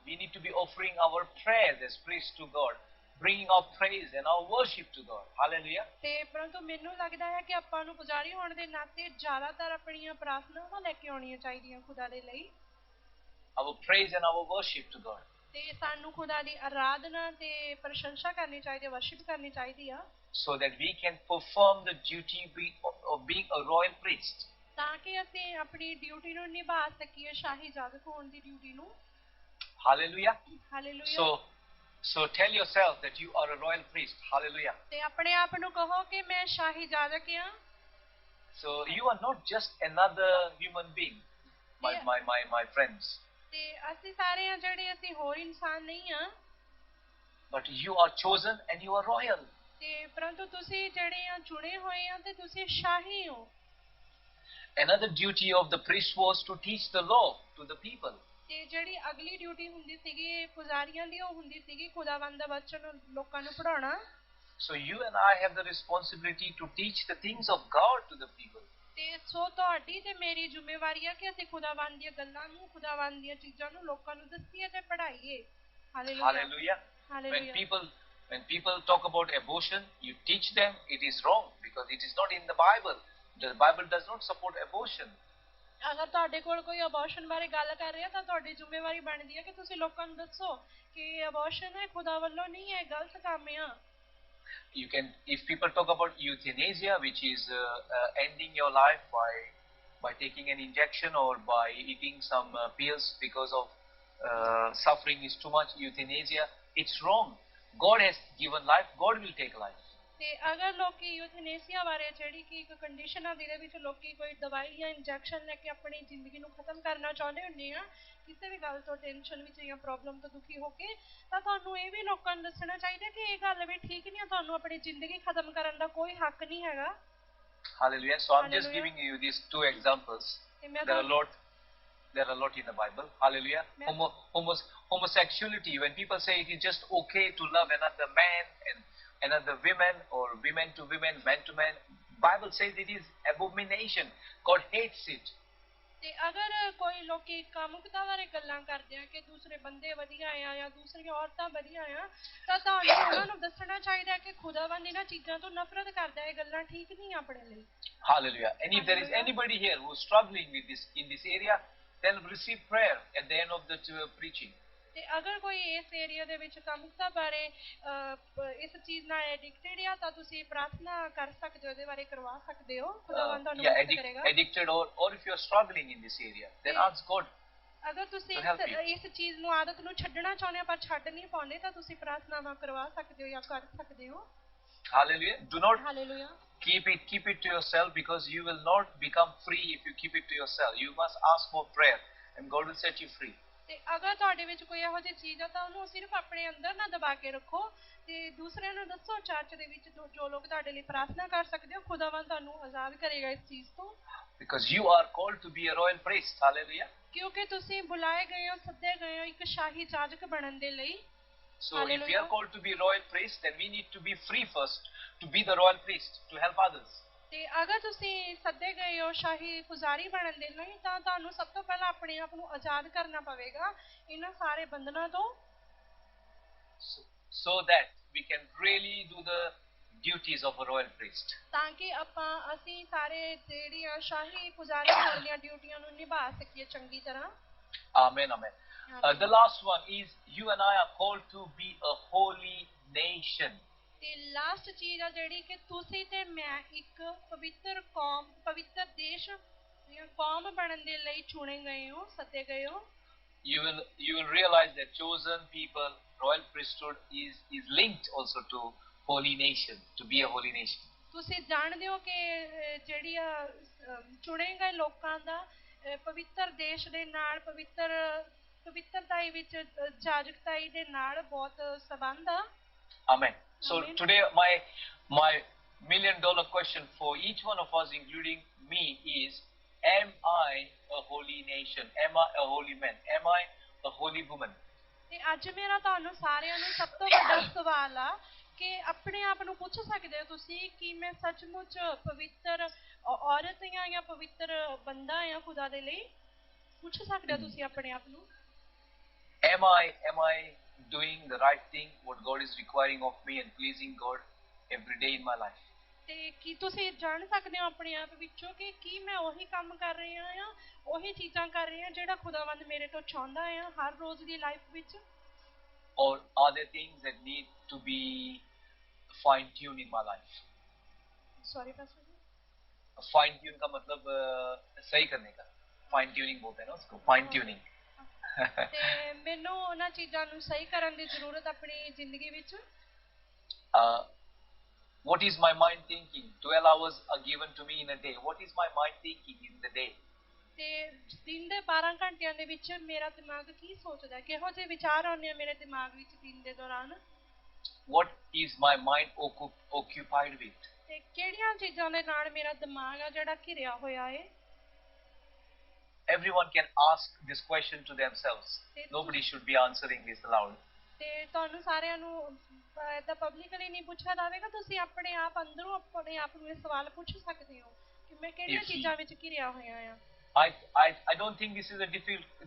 we need to be offering our prayers as priests to God, bringing our praise and our worship to God. Hallelujah. ਤੇ ਪਰੰਤੂ ਮੈਨੂੰ ਲੱਗਦਾ ਹੈ ਕਿ ਆਪਾਂ ਨੂੰ ਪੁਜਾਰੀ ਹੋਣ ਦੇ ਨਾਤੇ ਜ਼ਿਆਦਾਤਰ ਆਪਣੀਆਂ ਪ੍ਰਾਰਥਨਾਵਾਂ ਲੈ ਕੇ ਆਉਣੀਆਂ ਚਾਹੀਦੀਆਂ ਖੁਦਾ ਦੇ ਲਈ. Our praise and our worship to God. ਤੇ ਸਾਨੂੰ ਖੁਦਾ ਦੀ ਆਰਾਧਨਾ ਤੇ ਪ੍ਰਸ਼ੰਸਾ ਕਰਨੀ ਚਾਹੀਦੀ ਹੈ, ਵਰਸ਼ਿਪ ਕਰਨੀ ਚਾਹੀਦੀ ਆ. So that we can perform the duty of being a royal priest. ਤਾਂ ਕਿ ਅਸੀਂ ਆਪਣੀ ਡਿਊਟੀ ਨੂੰ ਨਿਭਾ ਸਕੀਏ, ਸ਼ਾਹੀ ਜਾਦਕ ਹੋਣ ਦੀ ਡਿਊਟੀ ਨੂੰ. Hallelujah. Hallelujah. So tell yourself that you are a royal priest. Hallelujah. ਤੇ ਆਪਣੇ ਆਪ ਨੂੰ ਕਹੋ ਕਿ ਮੈਂ ਸ਼ਾਹੀ ਜਾਦਕ ਹਾਂ. So you are not just another human being, my friends. ਤੇ ਅਸੀਂ ਸਾਰੇ ਆ ਜਿਹੜੇ ਅਸੀਂ ਹੋਰ ਇਨਸਾਨ ਨਹੀਂ ਆ. But you are chosen and you are royal. ਤੇ ਪਰੰਤੂ ਤੁਸੀਂ ਜਿਹੜੇ ਆ ਚੁਣੇ ਹੋਏ ਆ ਤੇ ਤੁਸੀਂ ਸ਼ਾਹੀ ਹੋ. Another duty of the priest was to teach the law to the people. ਤੇ ਜਿਹੜੀ ਅਗਲੀ ਡਿਊਟੀ ਹੁੰਦੀ ਸੀਗੀ ਪੁਜਾਰੀਆਂ ਦੀ ਉਹ ਹੁੰਦੀ ਸੀਗੀ ਖੁਦਾਵੰਦ ਦਾ ਵਚਨ ਲੋਕਾਂ ਨੂੰ ਪੜਾਉਣਾ. So you and I have the responsibility to teach the things of God to the people. ਤੇ ਸੋ ਤੁਹਾਡੀ ਤੇ ਮੇਰੀ ਜ਼ਿੰਮੇਵਾਰੀ ਹੈ ਕਿ ਅਸੀਂ ਖੁਦਾਵੰਦ ਦੀਆਂ ਗੱਲਾਂ ਨੂੰ, ਖੁਦਾਵੰਦ ਦੀਆਂ ਚੀਜ਼ਾਂ ਨੂੰ ਲੋਕਾਂ ਨੂੰ ਦੱਸੀਏ ਤੇ ਪੜ੍ਹਾਈਏ. Hallelujah. When people talk about abortion, you teach them it is wrong because it is not in the Bible. The Bible does not support abortion. ਅਗਰ ਤੁਹਾਡੇ ਕੋਲ ਕੋਈ ਅਬੋਰਸ਼ਨ ਬਾਰੇ ਗੱਲ ਕਰ ਰਿਹਾ ਤਾਂ ਤੁਹਾਡੀ ਜ਼ਿੰਮੇਵਾਰੀ ਬਣਦੀ ਹੈ ਕਿ ਤੁਸੀਂ ਲੋਕਾਂ ਨੂੰ ਦੱਸੋ ਕਿ ਅਬੋਰਸ਼ਨ ਹੈ ਖੁਦਾ ਵੱਲੋਂ ਨਹੀਂ ਹੈ, ਗਲਤ ਕੰਮ ਆ. You can, if people talk about euthanasia, which is ending your life by taking an injection or by eating some pills because of suffering is too much, euthanasia, it's wrong. God has given life, God will take life. ਤੇ ਅਗਰ ਲੋਕੀ ਯੂਥਨੇਸੀਆ ਬਾਰੇ ਜਿਹੜੀ ਕਿ ਇੱਕ condition ਆ ਜਿਹਦੇ ਵਿੱਚ ਲੋਕੀ ਕੋਈ ਦਵਾਈ ਜਾਂ ਇੰਜੈਕਸ਼ਨ ਲੈ ਕੇ ਆਪਣੀ ਜ਼ਿੰਦਗੀ ਨੂੰ ਖਤਮ ਕਰਨਾ ਚਾਹੁੰਦੇ ਹੁੰਦੇ ਆ ਕਿਸੇ ਵੀ ਗੱਲ ਤੋਂ ਟੈਨਸ਼ਨ ਵਿੱਚ ਜਾਂ ਪ੍ਰੋਬਲਮ ਤੋਂ ਦੁਖੀ ਹੋ ਕੇ, ਤਾਂ ਤੁਹਾਨੂੰ ਇਹ ਵੀ ਲੋਕਾਂ ਨੂੰ ਦੱਸਣਾ ਚਾਹੀਦਾ ਕਿ ਇਹ ਗੱਲ ਵੀ ਠੀਕ ਨਹੀਂ ਆ, ਤੁਹਾਨੂੰ ਆਪਣੀ ਜ਼ਿੰਦਗੀ ਖਤਮ ਕਰਨ ਦਾ ਕੋਈ ਹੱਕ ਨਹੀਂ ਹੈਗਾ. Hallelujah. So I'm just giving you these 2 examples. There are a lot in the Bible. Hallelujah. Homosexuality, when people say it is just okay to love another man and another women or women to women, man to man, Bible says it is abomination. God hates it. ਤੇ ਅਗਰ ਕੋਈ ਲੋਕੀ ਕਾਮੁਕਤਾ ਬਾਰੇ ਗੱਲਾਂ ਕਰਦੇ ਆ ਕਿ ਦੂਸਰੇ ਬੰਦੇ ਵਧੀਆ ਆ ਜਾਂ ਦੂਸਰੀਆਂ ਔਰਤਾਂ ਵਧੀਆ ਆ, ਤਾਂ ਤੁਹਾਨੂੰ ਉਹਨਾਂ ਨੂੰ ਦੱਸਣਾ ਚਾਹੀਦਾ ਕਿ ਖੁਦਾਵੰਦ ਇਹਨਾਂ ਚੀਜ਼ਾਂ ਤੋਂ ਨਫ਼ਰਤ ਕਰਦਾ ਹੈ, ਗੱਲਾਂ ਠੀਕ ਨਹੀਂ ਆਪਣੇ ਲਈ. Hallelujah. And if there is anybody here who is struggling with this in this area, then receive prayer at the end of the preaching. ਤੇ ਅਗਰ ਕੋਈ ਇਸ ਏਰੀਆ ਦੇ ਵਿੱਚ ਕਾਮੁਕਤਾ ਬਾਰੇ ਇਸ ਚੀਜ਼ ਨਾਲ ਐਡਿਕਟਡ ਆ ਤਾਂ ਤੁਸੀਂ ਪ੍ਰਾਰਥਨਾ ਕਰ ਸਕਦੇ ਹੋ, ਇਹਦੇ ਬਾਰੇ ਕਰਵਾ ਸਕਦੇ ਹੋ, ਖੁਦਾਵੰਦ ਤੁਹਾਨੂੰ ਮਦਦ ਕਰੇਗਾ। Addicted or if you're struggling in this area, then ask God ਅਗਰ ਤੁਸੀਂ ਇਸ ਚੀਜ਼ ਨੂੰ ਆਦਤ ਨੂੰ ਛੱਡਣਾ ਚਾਹੁੰਦੇ ਹੋ ਪਰ ਛੱਡ ਨਹੀਂ ਪਾਉਂਦੇ ਤਾਂ ਤੁਸੀਂ ਪ੍ਰਾਰਥਨਾਵਾਂ ਕਰਵਾ ਸਕਦੇ ਹੋ ਜਾਂ ਕਰ ਸਕਦੇ ਹੋ। Hallelujah. Do not Hallelujah. keep it to yourself, because you will not become free if you keep it to yourself. You must ask for prayer and God will set you free. ਤੇ ਅਗਰ ਤੁਹਾਡੇ ਵਿੱਚ ਕੋਈ ਇਹੋ ਜਿਹੀ ਚੀਜ਼ ਆ ਤਾਂ ਉਹਨੂੰ ਸਿਰਫ ਆਪਣੇ ਅੰਦਰ ਨਾ ਦਬਾ ਕੇ ਰੱਖੋ ਤੇ ਦੂਸਰਿਆਂ ਨੂੰ ਦੱਸੋ। ਚਰਚ ਦੇ ਵਿੱਚ ਜੋ ਲੋਕ ਤੁਹਾਡੇ ਲਈ ਪ੍ਰਾਰਥਨਾ ਕਰ ਸਕਦੇ ਹੋ, ਖੁਦਾਵੰਦ ਤੁਹਾਨੂੰ ਆਜ਼ਾਦ ਕਰੇਗਾ ਇਸ ਚੀਜ਼ ਤੋਂ। Because you are called to be a royal priest. Hallelujah. ਕਿਉਂਕਿ ਤੁਸੀਂ ਬੁਲਾਏ ਗਏ ਹੋ, ਸੱਦੇ ਗਏ ਹੋ ਇੱਕ ਸ਼ਾਹੀ ਜਾਜਕ ਬਣਨ ਦੇ ਲਈ। So if we are called to be royal priest, then we need to be free first to be the royal priest, to help others. ਤੇ ਅਗਰ ਤੁਸੀਂ ਸੱਦੇ ਗਏ ਹੋ ਸ਼ਾਹੀ ਪੁਜਾਰੀ ਬਣਨ ਦੇ ਲਈ ਤਾਂ ਤੁਹਾਨੂੰ ਸਭ ਤੋਂ ਪਹਿਲਾਂ ਆਪਣੇ ਆਪ ਨੂੰ ਆਜ਼ਾਦ ਕਰਨਾ ਪਵੇਗਾ ਇਹਨਾਂ ਸਾਰੇ ਬੰਧਨਾਂ ਤੋਂ। So that we can really do the duties of a royal priest. ਤਾਂ ਕਿ ਅਸੀਂ ਸਾਰੇ ਜਿਹੜੀਆਂ ਸ਼ਾਹੀ ਪੁਜਾਰੀ ਹੋਣ ਦੀਆਂ ਡਿਊਟੀਆਂ ਨੂੰ ਨਿਭਾ ਸਕੀਏ ਚੰਗੀ ਤਰ੍ਹਾਂ। Amen, amen. The last one is you and I are called to be a holy nation. ਤੇ ਲਾਸਟ ਚੀਜ਼ ਆ ਜਿਹੜੀ ਕਿ ਤੁਸੀਂ ਤੇ ਮੈਂ ਇੱਕ ਪਵਿੱਤਰ ਕੌਮ, ਪਵਿੱਤਰ ਦੇਸ਼ ਜਾਂ ਕੌਮ ਬਣਨ ਦੇ ਲਈ ਚੁਣੇ ਗਏ ਹੋ, ਸੱਦੇ ਗਏ ਹੋ। You will realize that chosen people, royal priesthood is linked also to holy nation, to be a holy nation. ਤੁਸੀਂ ਜਾਣਦੇ ਹੋ ਕਿ ਜਿਹੜੀ ਚੁਣੇ ਗਏ ਲੋਕਾਂ ਦਾ ਪਵਿੱਤਰ ਦੇਸ਼ ਦੇ ਨਾਲ, ਪਵਿੱਤਰਤਾਈ ਵਿੱਚ ਜਾਜਕਤਾਈ ਦੇ ਨਾਲ ਬਹੁਤ ਸੰਬੰਧ ਆ। Amen. So today my $1 million question for each one of us, including me, is: am I a holy nation? Am I a holy man? Am I a holy woman? ਤੇ ਅੱਜ ਮੇਰਾ ਤੁਹਾਨੂੰ ਸਾਰਿਆਂ ਨੂੰ ਸਭ ਤੋਂ ਵੱਡਾ ਸਵਾਲ ਆ ਕਿ ਆਪਣੇ ਆਪ ਨੂੰ ਪੁੱਛ ਸਕਦੇ ਹੋ ਤੁਸੀਂ ਕਿ ਮੈਂ ਸੱਚਮੁੱਚ ਪਵਿੱਤਰ ਔਰਤ ਜਾਂ ਪਵਿੱਤਰ ਬੰਦਾ ਜਾਂ ਖੁਦਾ ਦੇ ਲਈ। ਪੁੱਛ ਸਕਦੇ ਹੋ ਤੁਸੀਂ ਆਪਣੇ ਆਪ ਨੂੰ। Am I doing the right thing, what God is requiring of me, and pleasing God every day in my life? ਤੇ ਕੀ ਤੁਸੀਂ ਜਾਣ ਸਕਦੇ ਹੋ ਆਪਣੇ ਆਪ ਵਿੱਚੋਂ ਕਿ ਕੀ ਮੈਂ ਉਹੀ ਕੰਮ ਕਰ ਰਿਹਾ ਹਾਂ, ਉਹੀ ਚੀਜ਼ਾਂ ਕਰ ਰਿਹਾ ਹਾਂ ਜਿਹੜਾ ਖੁਦਾਵੰਦ ਮੇਰੇ ਤੋਂ ਚਾਹੁੰਦਾ ਹੈ ਹਰ ਰੋਜ਼ ਦੀ ਲਾਈਫ ਵਿੱਚ? Or are there things that need to be fine tuned in my life? Sorry pastor ji. Fine tune का मतलब सही करने का, fine tuning बोलते हैं ना उसको, fine tuning. ਤੇ ਮੈਨੂੰ ਉਹਨਾਂ ਚੀਜ਼ਾਂ ਨੂੰ ਸਹੀ ਕਰਨ ਦੀ ਜ਼ਰੂਰਤ ਆਪਣੀ ਜ਼ਿੰਦਗੀ ਵਿੱਚ। What is my mind thinking? 12 hours are given to me in a day. What is my mind thinking in the day? ਤੇ ਦਿਨ ਦੇ 12 ਘੰਟਿਆਂ ਦੇ ਵਿੱਚ ਮੇਰਾ ਦਿਮਾਗ ਕੀ ਸੋਚਦਾ ਹੈ, ਕਿਹੋ ਜਿਹੇ ਵਿਚਾਰ ਆਉਂਦੇ ਆ ਮੇਰੇ ਦਿਮਾਗ ਵਿੱਚ ਦਿਨ ਦੇ ਦੌਰਾਨ? What is my mind occupied with? ਤੇ ਕਿਹੜੀਆਂ ਚੀਜ਼ਾਂ ਦੇ ਨਾਲ ਮੇਰਾ ਦਿਮਾਗ ਆ ਜਿਹੜਾ ਘਿਰਿਆ ਹੋਇਆ ਹੈ? Everyone can ask this question to themselves. Nobody should be answering this aloud. ਤੇ ਤੁਹਾਨੂੰ ਸਾਰਿਆਂ ਨੂੰ ਇਹਦਾ ਪਬਲਿਕਲੀ ਨਹੀਂ ਪੁੱਛਿਆ ਜਾਵੇਗਾ, ਤੁਸੀਂ ਆਪਣੇ ਆਪ ਅੰਦਰੋਂ ਆਪਣੇ ਆਪ ਨੂੰ ਇਹ ਸਵਾਲ ਪੁੱਛ ਸਕਦੇ ਹੋ ਕਿ ਮੈਂ ਕਿਹੜੀਆਂ ਚੀਜ਼ਾਂ ਵਿੱਚ ਘਿਰਿਆ ਹੋਇਆ ਆ। I don't think this is a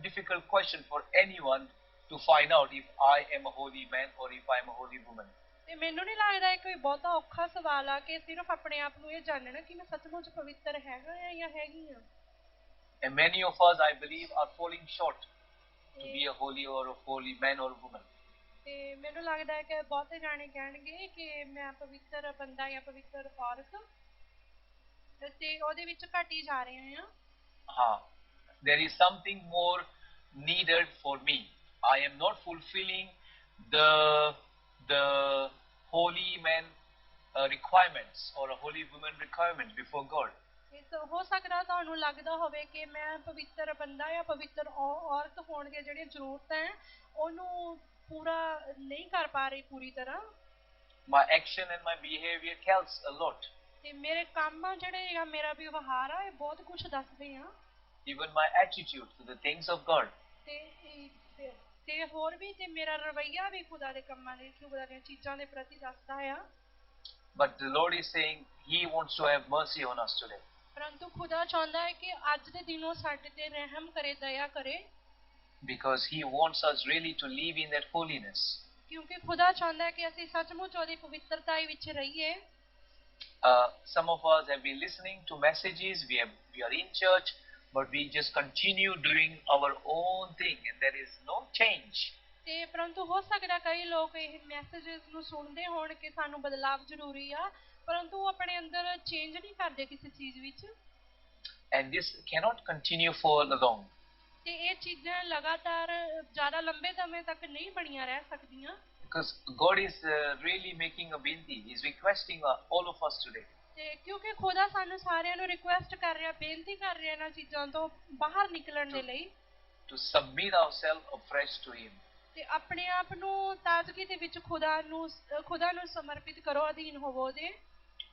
difficult question for anyone to find out if I am a holy man or if I am a holy woman. ਤੇ ਮੈਨੂੰ ਨਹੀਂ ਲੱਗਦਾ ਇਹ ਕੋਈ ਬਹੁਤਾ ਔਖਾ ਸਵਾਲ ਆ ਕਿ ਸਿਰਫ ਆਪਣੇ ਆਪ ਨੂੰ ਇਹ ਜਾਣਨਾ ਕਿ ਮੈਂ ਸੱਚਮੁੱਚ ਪਵਿੱਤਰ ਹੈਗਾ ਆ ਜਾਂ ਹੈਗੀ ਆ। And many of us, I believe, are falling short to be a holy man or a woman. ਤੇ ਮੈਨੂੰ ਲੱਗਦਾ ਹੈ ਕਿ ਬਹੁਤੇ ਜਾਣੇ ਕਹਿਣਗੇ ਕਿ ਮੈਂ ਪਵਿੱਤਰ ਬੰਦਾ ਜਾਂ ਪਵਿੱਤਰ ਔਰਤ ਤੇ ਉਹਦੇ ਵਿੱਚ ਘਟੀ ਜਾ ਰਹੇ ਹਾਂ। There is something more needed for me. I am not fulfilling the holy man requirements or a holy woman requirements before God. ਹੋ ਸਕਦਾ ਤੁਹਾਨੂੰ ਲੱਗਦਾ ਹੋਵੇ ਕਿ ਮੈਂ ਪਵਿੱਤਰ ਬੰਦਾ ਜਾਂ ਪਵਿੱਤਰ ਔਰਤ ਹੋਣ ਦੀਆਂ ਜਿਹੜੀਆਂ ਜ਼ਰੂਰਤਾਂ ਹੈ ਉਹਨੂੰ ਪੂਰਾ ਨਹੀਂ ਕਰ ਪਾ ਰਹੀ ਪੂਰੀ ਤਰ੍ਹਾਂ। My action and my behavior tells a lot. ਤੇ ਮੇਰੇ ਕੰਮ ਜਿਹੜੇ ਆ ਮੇਰਾ ਵਿਵਹਾਰ ਆ ਇਹ ਬਹੁਤ ਕੁਝ ਦੱਸਦੇ ਆ। Even my attitude to the things of God. ਤੇ ਹੋਰ ਵੀ ਤੇ ਮੇਰਾ ਰਵੱਈਆ ਵੀ ਖੁਦਾ ਦੇ ਕੰਮਾਂ ਦੇ, ਖੁਦਾ ਦੀਆਂ ਚੀਜ਼ਾਂ ਦੇ ਪ੍ਰਤੀ ਦੱਸਦਾ ਆ। But the Lord is saying He wants to have mercy on us today. ਪਰੰਤੂ ਖੁਦਾ ਚਾਹੁੰਦਾ ਹੈ ਕਿ ਅੱਜ ਦੇ ਦਿਨੋਂ ਸਾਡੇ ਤੇ ਰਹਿਮ ਕਰੇ, ਦਇਆ ਕਰੇ। Because He wants us really to live in that holiness. ਕਿਉਂਕਿ ਖੁਦਾ ਚਾਹੁੰਦਾ ਹੈ ਕਿ ਅਸੀਂ ਸੱਚਮੁੱਚ ਉਹਦੀ ਪਵਿੱਤਰਤਾ ਵਿੱਚ ਰਹੀਏ। Some of us have been listening to messages, we are in church, but we just continue doing our own thing and there is no change. ਤੇ ਪਰੰਤੂ ਹੋ ਸਕਦਾ ਕਈ ਲੋਕ ਇਹ ਮੈਸੇजेस ਨੂੰ ਸੁਣਦੇ ਹੋਣ ਕਿ ਸਾਨੂੰ ਬਦਲਾਵ ਜ਼ਰੂਰੀ ਆ, ਪਰੰਤੂ ਉਹ ਆਪਣੇ ਅੰਦਰ ਚੇਂਜ ਨਹੀਂ ਕਰਦੇ ਕਿਸੇ ਚੀਜ਼ ਵਿੱਚ। And this cannot continue for long. ਤੇ ਇਹ ਚੀਜ਼ਾਂ ਲਗਾਤਾਰ ਜ਼ਿਆਦਾ ਲੰਬੇ ਸਮੇਂ ਤੱਕ ਨਹੀਂ ਬਣੀਆਂ ਰਹਿ ਸਕਦੀਆਂ। Because God is really making a binti. He is requesting all of us today. ਤੇ ਕਿਉਂਕਿ ਖੁਦਾ ਸਾਨੂੰ ਸਾਰਿਆਂ ਨੂੰ ਰਿਕੁਐਸਟ ਕਰ ਰਿਹਾ, ਬੇਨਤੀ ਕਰ ਰਿਹਾ ਇਹਨਾਂ ਚੀਜ਼ਾਂ ਤੋਂ ਬਾਹਰ ਨਿਕਲਣ ਦੇ ਲਈ। To submit ourselves afresh to Him. ਤੇ ਆਪਣੇ ਆਪ ਨੂੰ ਤਾਜ਼ਗੀ ਦੇ ਵਿੱਚ ਖੁਦਾ ਨੂੰ ਸਮਰਪਿਤ ਕਰੋ, ਅਧੀਨ ਹੋਵੋ ਉਹਦੇ।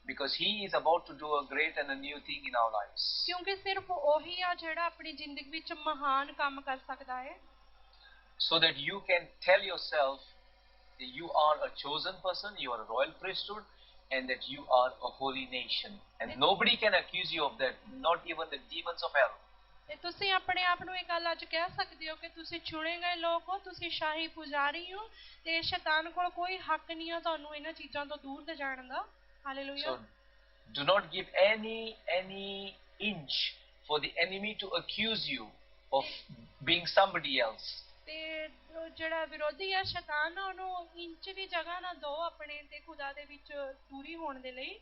Because He is about to do a great and a new thing in our lives. ਕਿਉਂਕਿ ਸਿਰਫ ਉਹੀ ਆ ਜਿਹੜਾ ਆਪਣੀ ਜ਼ਿੰਦਗੀ ਵਿੱਚ ਮਹਾਨ ਕੰਮ ਕਰ ਸਕਦਾ ਹੈ। So that you can tell yourself that you are a chosen person, you are a royal priesthood, and that you are a holy nation. And nobody can accuse you of that, not even the demons of hell. ਤੇ ਤੁਸੀਂ ਆਪਣੇ ਆਪ ਨੂੰ ਇਹ ਗੱਲ ਅੱਜ ਕਹਿ ਸਕਦੇ ਹੋ ਕਿ ਤੁਸੀਂ ਚੁਣੇ ਗਏ ਲੋਕ ਹੋ, ਤੁਸੀਂ ਸ਼ਾਹੀ ਪੁਜਾਰੀ ਹੋ, ਤੇ ਸ਼ੈਤਾਨ ਕੋਲ ਕੋਈ ਹੱਕ ਨਹੀਂ ਆ ਤੁਹਾਨੂੰ ਇਹਨਾਂ ਚੀਜ਼ਾਂ ਤੋਂ ਦੂਰ ਲੈ ਜਾਣ ਦਾ। Hallelujah. So do not give any inch for the enemy to accuse you of being somebody else. ਤੇ ਜਿਹੜਾ ਵਿਰੋਧੀ ਆ ਸ਼ੈਤਾਨ ਆ, ਉਹਨੂੰ ਇੰਚ ਵੀ ਜਗ੍ਹਾ ਨਾ ਦਿਓ ਆਪਣੇ ਤੇ ਖੁਦਾ ਦੇ ਵਿੱਚ ਦੂਰੀ ਹੋਣ ਦੇ ਲਈ।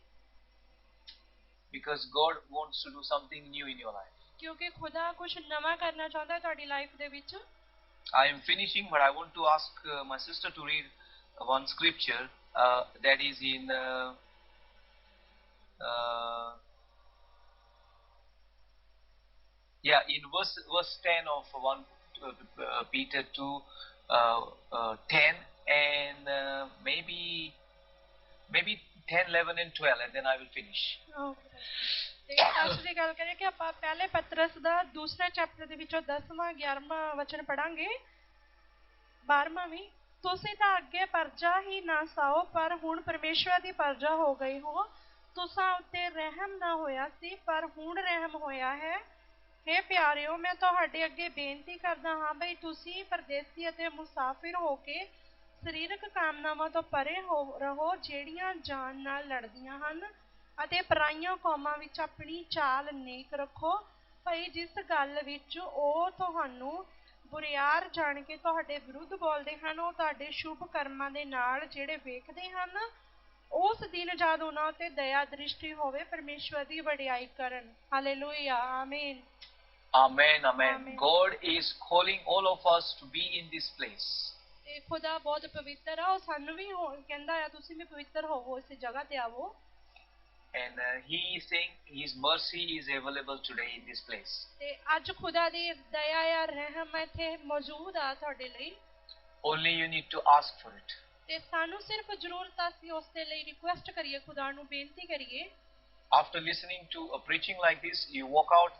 Because God wants to do something new in your life. ਕਿਉਂਕਿ ਖੁਦਾ ਕੁਝ ਨਵਾਂ ਕਰਨਾ ਚਾਹੁੰਦਾ ਹੈ ਤੁਹਾਡੀ ਲਾਈਫ ਦੇ ਵਿੱਚ। I am finishing, but I want to ask my sister to read one scripture that is in in verse 10 of 1 Peter 2 10 and maybe 10 11 and 12 and then I will finish. ਤੇ ਅੱਜ ਦੀ ਗੱਲ ਕਰੀਏ ਕਿ ਆਪਾਂ ਪਹਿਲੇ ਪਤਰਸ ਦਾ ਦੂਸਰਾ ਚੈਪਟਰ ਦੇ ਵਿੱਚੋਂ 10ਵਾਂ 11ਵਾਂ ਵਚਨ ਪੜਾਂਗੇ। 12ਵਾਂ ਵੀ, ਤੁਸੀਂ ਤਾਂ ਅੱਗੇ ਪਰਜਾ ਹੀ ਨਾ ਸਾਓ, ਪਰ ਹੁਣ ਪਰਮੇਸ਼ਵਰ ਦੀ ਪਰਜਾ ਹੋ ਗਈ ਹੋ। ਤੁਸਾਂ ਉੱਤੇ ਰਹਿਮ ਨਾ ਹੋਇਆ ਸੀ, ਪਰ ਹੁਣ ਰਹਿਮ ਹੋਇਆ ਹੈ। ਹੇ ਪਿਆਰਿਓ, ਮੈਂ ਤੁਹਾਡੇ ਅੱਗੇ ਬੇਨਤੀ ਕਰਦਾ ਹਾਂ ਬਈ ਤੁਸੀਂ ਪਰਦੇਸੀ ਅਤੇ ਮੁਸਾਫਿਰ ਹੋ ਕੇ ਸਰੀਰਕ ਕਾਮਨਾਵਾਂ ਤੋਂ ਪਰੇ ਰਹੋ, ਜਿਹੜੀਆਂ ਜਾਨ ਨਾਲ ਲੜਦੀਆਂ ਹਨ, ਅਤੇ ਪਰਾਈਆਂ ਕੌਮਾਂ ਵਿੱਚ ਆਪਣੀ ਚਾਲ ਨੇਕ ਰੱਖੋ। ਭਈ ਜਿਸ ਗੱਲ ਵਿੱਚ ਉਹ ਤੁਹਾਨੂੰ ਬੁਰਿਆਰ ਜਾਣ ਕੇ ਤੁਹਾਡੇ ਵਿਰੁੱਧ ਬੋਲਦੇ ਹਨ, ਉਹ ਤੁਹਾਡੇ ਸ਼ੁਭ ਕਰਮਾਂ ਦੇ ਨਾਲ ਜਿਹੜੇ ਵੇਖਦੇ ਹਨ, ਉਸ ਦਿਨ ਜਦ ਉਹਨਾਂ ਉੱਤੇ ਦਇਆ ਦ੍ਰਿਸ਼ਟੀ ਹੋਵੇ, ਪਰਮੇਸ਼ਵਰ ਦੀ ਵਡਿਆਈ ਕਰਨ। ਹਾਲੇਲੂਇਆ। ਆਮੀਨ। Amen, amen. God is calling all of us to be in this place. ਤੇ ਖੁਦਾ ਬਹੁਤ ਪਵਿੱਤਰ ਆ, ਉਹ ਸਾਨੂੰ ਵੀ ਕਹਿੰਦਾ ਆ ਤੁਸੀਂ ਵੀ ਪਵਿੱਤਰ ਹੋਵੋ, ਇਸ ਜਗ੍ਹਾ ਤੇ ਆਵੋ। And He is saying His mercy is available today in this place. ਤੇ ਅੱਜ ਖੁਦਾ ਦੀ ਦਇਆ ਆ, ਰਹਿਮ ਇੱਥੇ ਮੌਜੂਦ ਆ ਤੁਹਾਡੇ ਲਈ। Only you need to ask for it. ਤੇ ਸਾਨੂੰ ਸਿਰਫ ਜ਼ਰੂਰਤ ਆ ਅਸੀਂ ਉਸ ਦੇ ਲਈ ਰਿਕੁਐਸਟ ਕਰੀਏ, ਖੁਦਾ ਨੂੰ ਬੇਨਤੀ ਕਰੀਏ। After listening to a preaching like this, you walk out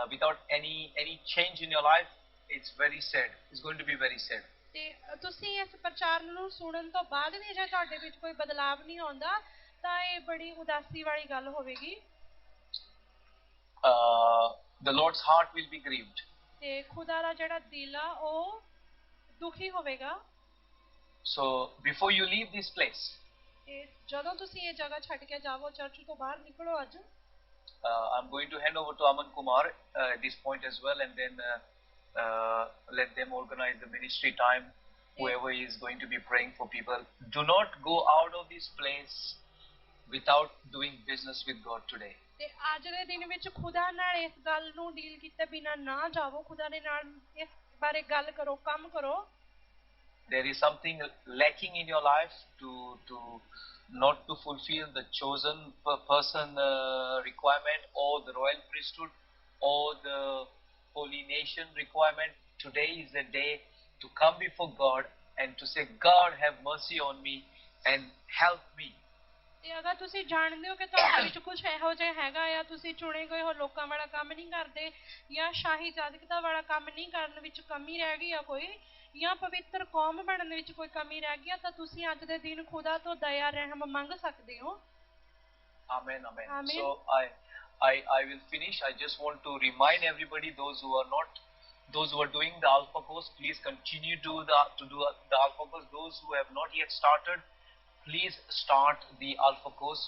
without any change in your life. It's very sad. It's going to be very sad. ਤੇ ਤੁਸੀਂ ਇਸ ਪ੍ਰਚਾਰ ਨੂੰ ਸੁਣਨ ਤੋਂ ਬਾਅਦ ਵੀ ਜੇ ਤੁਹਾਡੇ ਵਿੱਚ ਕੋਈ ਬਦਲਾਵ ਨਹੀਂ ਆਉਂਦਾ, ਤਾਂ ਇਹ ਬੜੀ ਉਦਾਸੀ ਵਾਲੀ ਗੱਲ ਹੋਵੇਗੀ। The Lord's heart will be grieved. ਤੇ ਖੁਦਾ ਦਾ ਜਿਹੜਾ ਦਿਲ ਆ ਉਹ ਦੁਖੀ ਹੋਵੇਗਾ। So before you leave this place, ਤੇ ਜਦੋਂ ਤੁਸੀਂ ਇਹ ਜਗ੍ਹਾ ਛੱਡ ਕੇ ਜਾਵੋ, ਚਰਚ ਤੋਂ ਬਾਹਰ ਨਿਕਲੋ ਅੱਜ। I'm going to hand over to Aman Kumar at this point as well, and then let them organize the ministry time. Whoever is going to be praying for people, do not go out of this place without doing business with God today. ਤੇ ਅੱਜ ਦੇ ਦਿਨ ਵਿੱਚ ਖੁਦਾ ਨਾਲ ਇਸ ਗੱਲ ਨੂੰ ਡੀਲ ਕੀਤੇ ਬਿਨਾਂ ਨਾ ਜਾਵੋ। ਖੁਦਾ ਦੇ ਨਾਲ ਇਸ ਬਾਰੇ ਗੱਲ ਕਰੋ, ਕੰਮ ਕਰੋ। There is something lacking in your life to not to fulfill the chosen person requirement, or the royal priesthood, or the holy nation requirement. Today is the day to come before God and to say, God, have mercy on me and help me. ਤੇ ਅਗਰ ਤੁਸੀਂ ਜਾਣਦੇ ਹੋ ਕਿ ਤੁਹਾਡੇ ਵਿੱਚ ਕੁਝ ਇਹੋ ਜਿਹਾ ਹੈਗਾ ਆ, ਤੁਸੀਂ ਚੁਣੇ ਗਏ ਹੋ ਲੋਕਾਂ ਵਾਲਾ ਕੰਮ ਨਹੀਂ ਕਰਦੇ, ਜਾਂ ਸ਼ਾਹੀ ਜਾਜਕਤਾ ਵਾਲਾ ਕੰਮ ਨਹੀਂ ਕਰਨ ਵਿੱਚ ਕਮੀ ਰਹਿ ਗਈ ਆ ਕੋਈ, ਜਾਂ ਪਵਿੱਤਰ ਕੌਮ ਬਣਨ ਵਿੱਚ ਕੋਈ ਕਮੀ ਰਹਿ ਗਈ ਆ, ਤਾਂ ਤੁਸੀਂ ਅੱਜ ਦੇ ਦਿਨ ਖੁਦਾ ਤੋਂ ਦਇਆ ਰਹਿਮ ਮੰਗ ਸਕਦੇ ਹੋ। Amen, amen. Amen. So I will finish. I just want to remind everybody, those who are doing the Alpha course, please continue to do the Alpha course. Those who have not yet started, please start the Alpha course.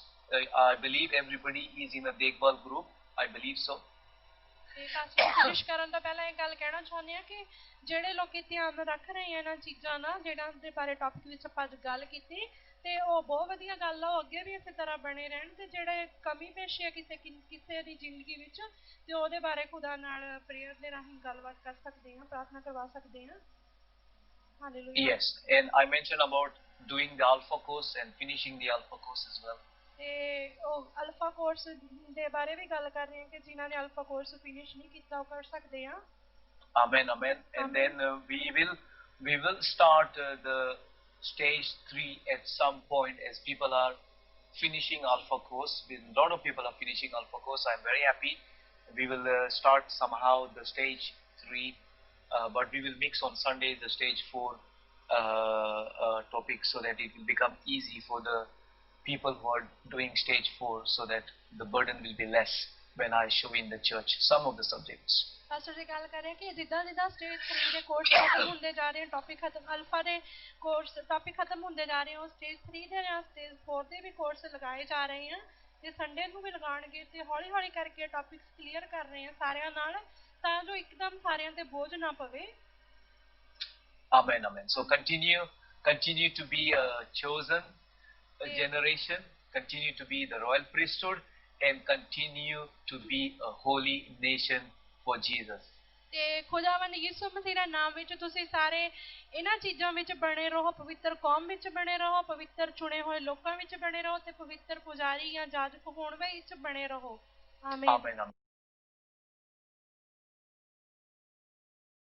I believe everybody is in a Dekbal group. I believe so. ਤੇ pastor finish ਕਰਨ ਤੋਂ ਪਹਿਲਾਂ ਇਹ ਗੱਲ ਕਹਿਣਾ ਚਾਹੁੰਦੇ ਆ ਕਿ ਜਿਹੜੇ ਲੋਕੀ ਧਿਆਨ ਰੱਖ ਰਹੇ ਆ ਇਹਨਾਂ ਚੀਜ਼ਾਂ ਨਾਲ, ਜਿਹੜਾ ਦੇ ਬਾਰੇ ਟੌਪਿਕ ਵਿੱਚ ਆਪਾਂ ਅੱਜ ਗੱਲ ਕੀਤੀ, ਤੇ ਉਹ ਬਹੁਤ ਵਧੀਆ ਗੱਲ ਆ, ਉਹ ਅੱਗੇ ਵੀ ਇਸੇ ਤਰ੍ਹਾਂ ਬਣੇ ਰਹਿਣ। ਤੇ ਜਿਹੜੇ ਕਮੀ ਪੇਸ਼ੀ ਆ ਕਿਸੇ ਦੀ ਜ਼ਿੰਦਗੀ ਵਿੱਚ, ਤੇ ਉਹਦੇ ਬਾਰੇ ਖੁਦਾ ਨਾਲ ਪ੍ਰੇਅਰ ਦੇ ਰਾਹੀਂ ਗੱਲਬਾਤ ਕਰ ਸਕਦੇ ਹਾਂ, ਪ੍ਰਾਰਥਨਾ ਕਰਵਾ ਸਕਦੇ ਹਾਂ। Hallelujah. Yes, and I mentioned about doing the Alpha course and finishing the Alpha course as well. ਤੇ ਉਹ ਅਲਫਾ ਕੋਰਸ ਦੇ ਬਾਰੇ ਵੀ ਗੱਲ ਕਰ ਰਹੇ ਹਾਂ ਕਿ ਜਿਨ੍ਹਾਂ ਨੇ ਅਲਫਾ ਕੋਰਸ ਫਿਨਿਸ਼ ਨਹੀਂ ਕੀਤਾ ਉਹ ਕਰ ਸਕਦੇ ਆ। Amen, amen. And then we will start the stage 3 at some point as people are finishing Alpha course. A lot of people are finishing Alpha course. I'm very happy. We will start somehow the stage 3, but we will mix on Sunday the stage 4 topic so that it will become easy for the people who are doing stage 4, so that the burden will be less when I show in the church some of the subjects. Pastor ਜੀ ਗੱਲ ਕਰ ਰਹੇ ਕਿ ਜਿੱਦਾਂ ਜਿੱਦਾਂ stage 3 ਦੇ course ਖਤਮ ਹੁੰਦੇ ਜਾ ਰਹੇ ਹਨ, ਟੌਪਿਕ ਖਤਮ, ਅਲਫਾ ਦੇ ਕੋਰਸ ਟੌਪਿਕ ਖਤਮ ਹੁੰਦੇ ਜਾ ਰਹੇ ਹਨ, ਸਟੇਜ 3 ਦੇ ਜਾਂ ਸਟੇਜ 4 ਦੇ ਵੀ ਕੋਰਸ ਲਗਾਏ ਜਾ ਰਹੇ ਹਨ, ਤੇ ਸੰਡੇ ਨੂੰ ਵੀ ਲਗਾਉਣਗੇ, ਤੇ ਹੌਲੀ ਹੌਲੀ ਕਰਕੇ ਟੌਪਿਕਸ ਕਲੀਅਰ ਕਰ ਰਹੇ ਹਾਂ ਸਾਰਿਆਂ ਨਾਲ, ਤਾਂ ਜੋ ਇੱਕਦਮ ਸਾਰਿਆਂ ਤੇ ਬੋਝ ਨਾ ਪਵੇ। Amen, amen. So continue to be a chosen generation, continue to be the royal priesthood, and continue to be a holy nation for Jesus. ਤੇ ਖੁਦਾਵੰਦ ਯਿਸੂ ਮਸੀਹ ਦੇ ਨਾਮ ਵਿੱਚ ਤੁਸੀਂ ਸਾਰੇ ਇਹਨਾਂ ਚੀਜ਼ਾਂ ਵਿੱਚ ਬਣੇ ਰਹੋ, ਪਵਿੱਤਰ ਕੌਮ ਵਿੱਚ ਬਣੇ ਰਹੋ, ਪਵਿੱਤਰ ਚੁਣੇ ਹੋਏ ਲੋਕਾਂ ਵਿੱਚ ਬਣੇ ਰਹੋ, ਤੇ ਪਵਿੱਤਰ ਪੁਜਾਰੀ ਜਾਂ ਜਾਜਕ ਹੋਣ ਵਿੱਚ ਬਣੇ ਰਹੋ। ਆਮੀਨ।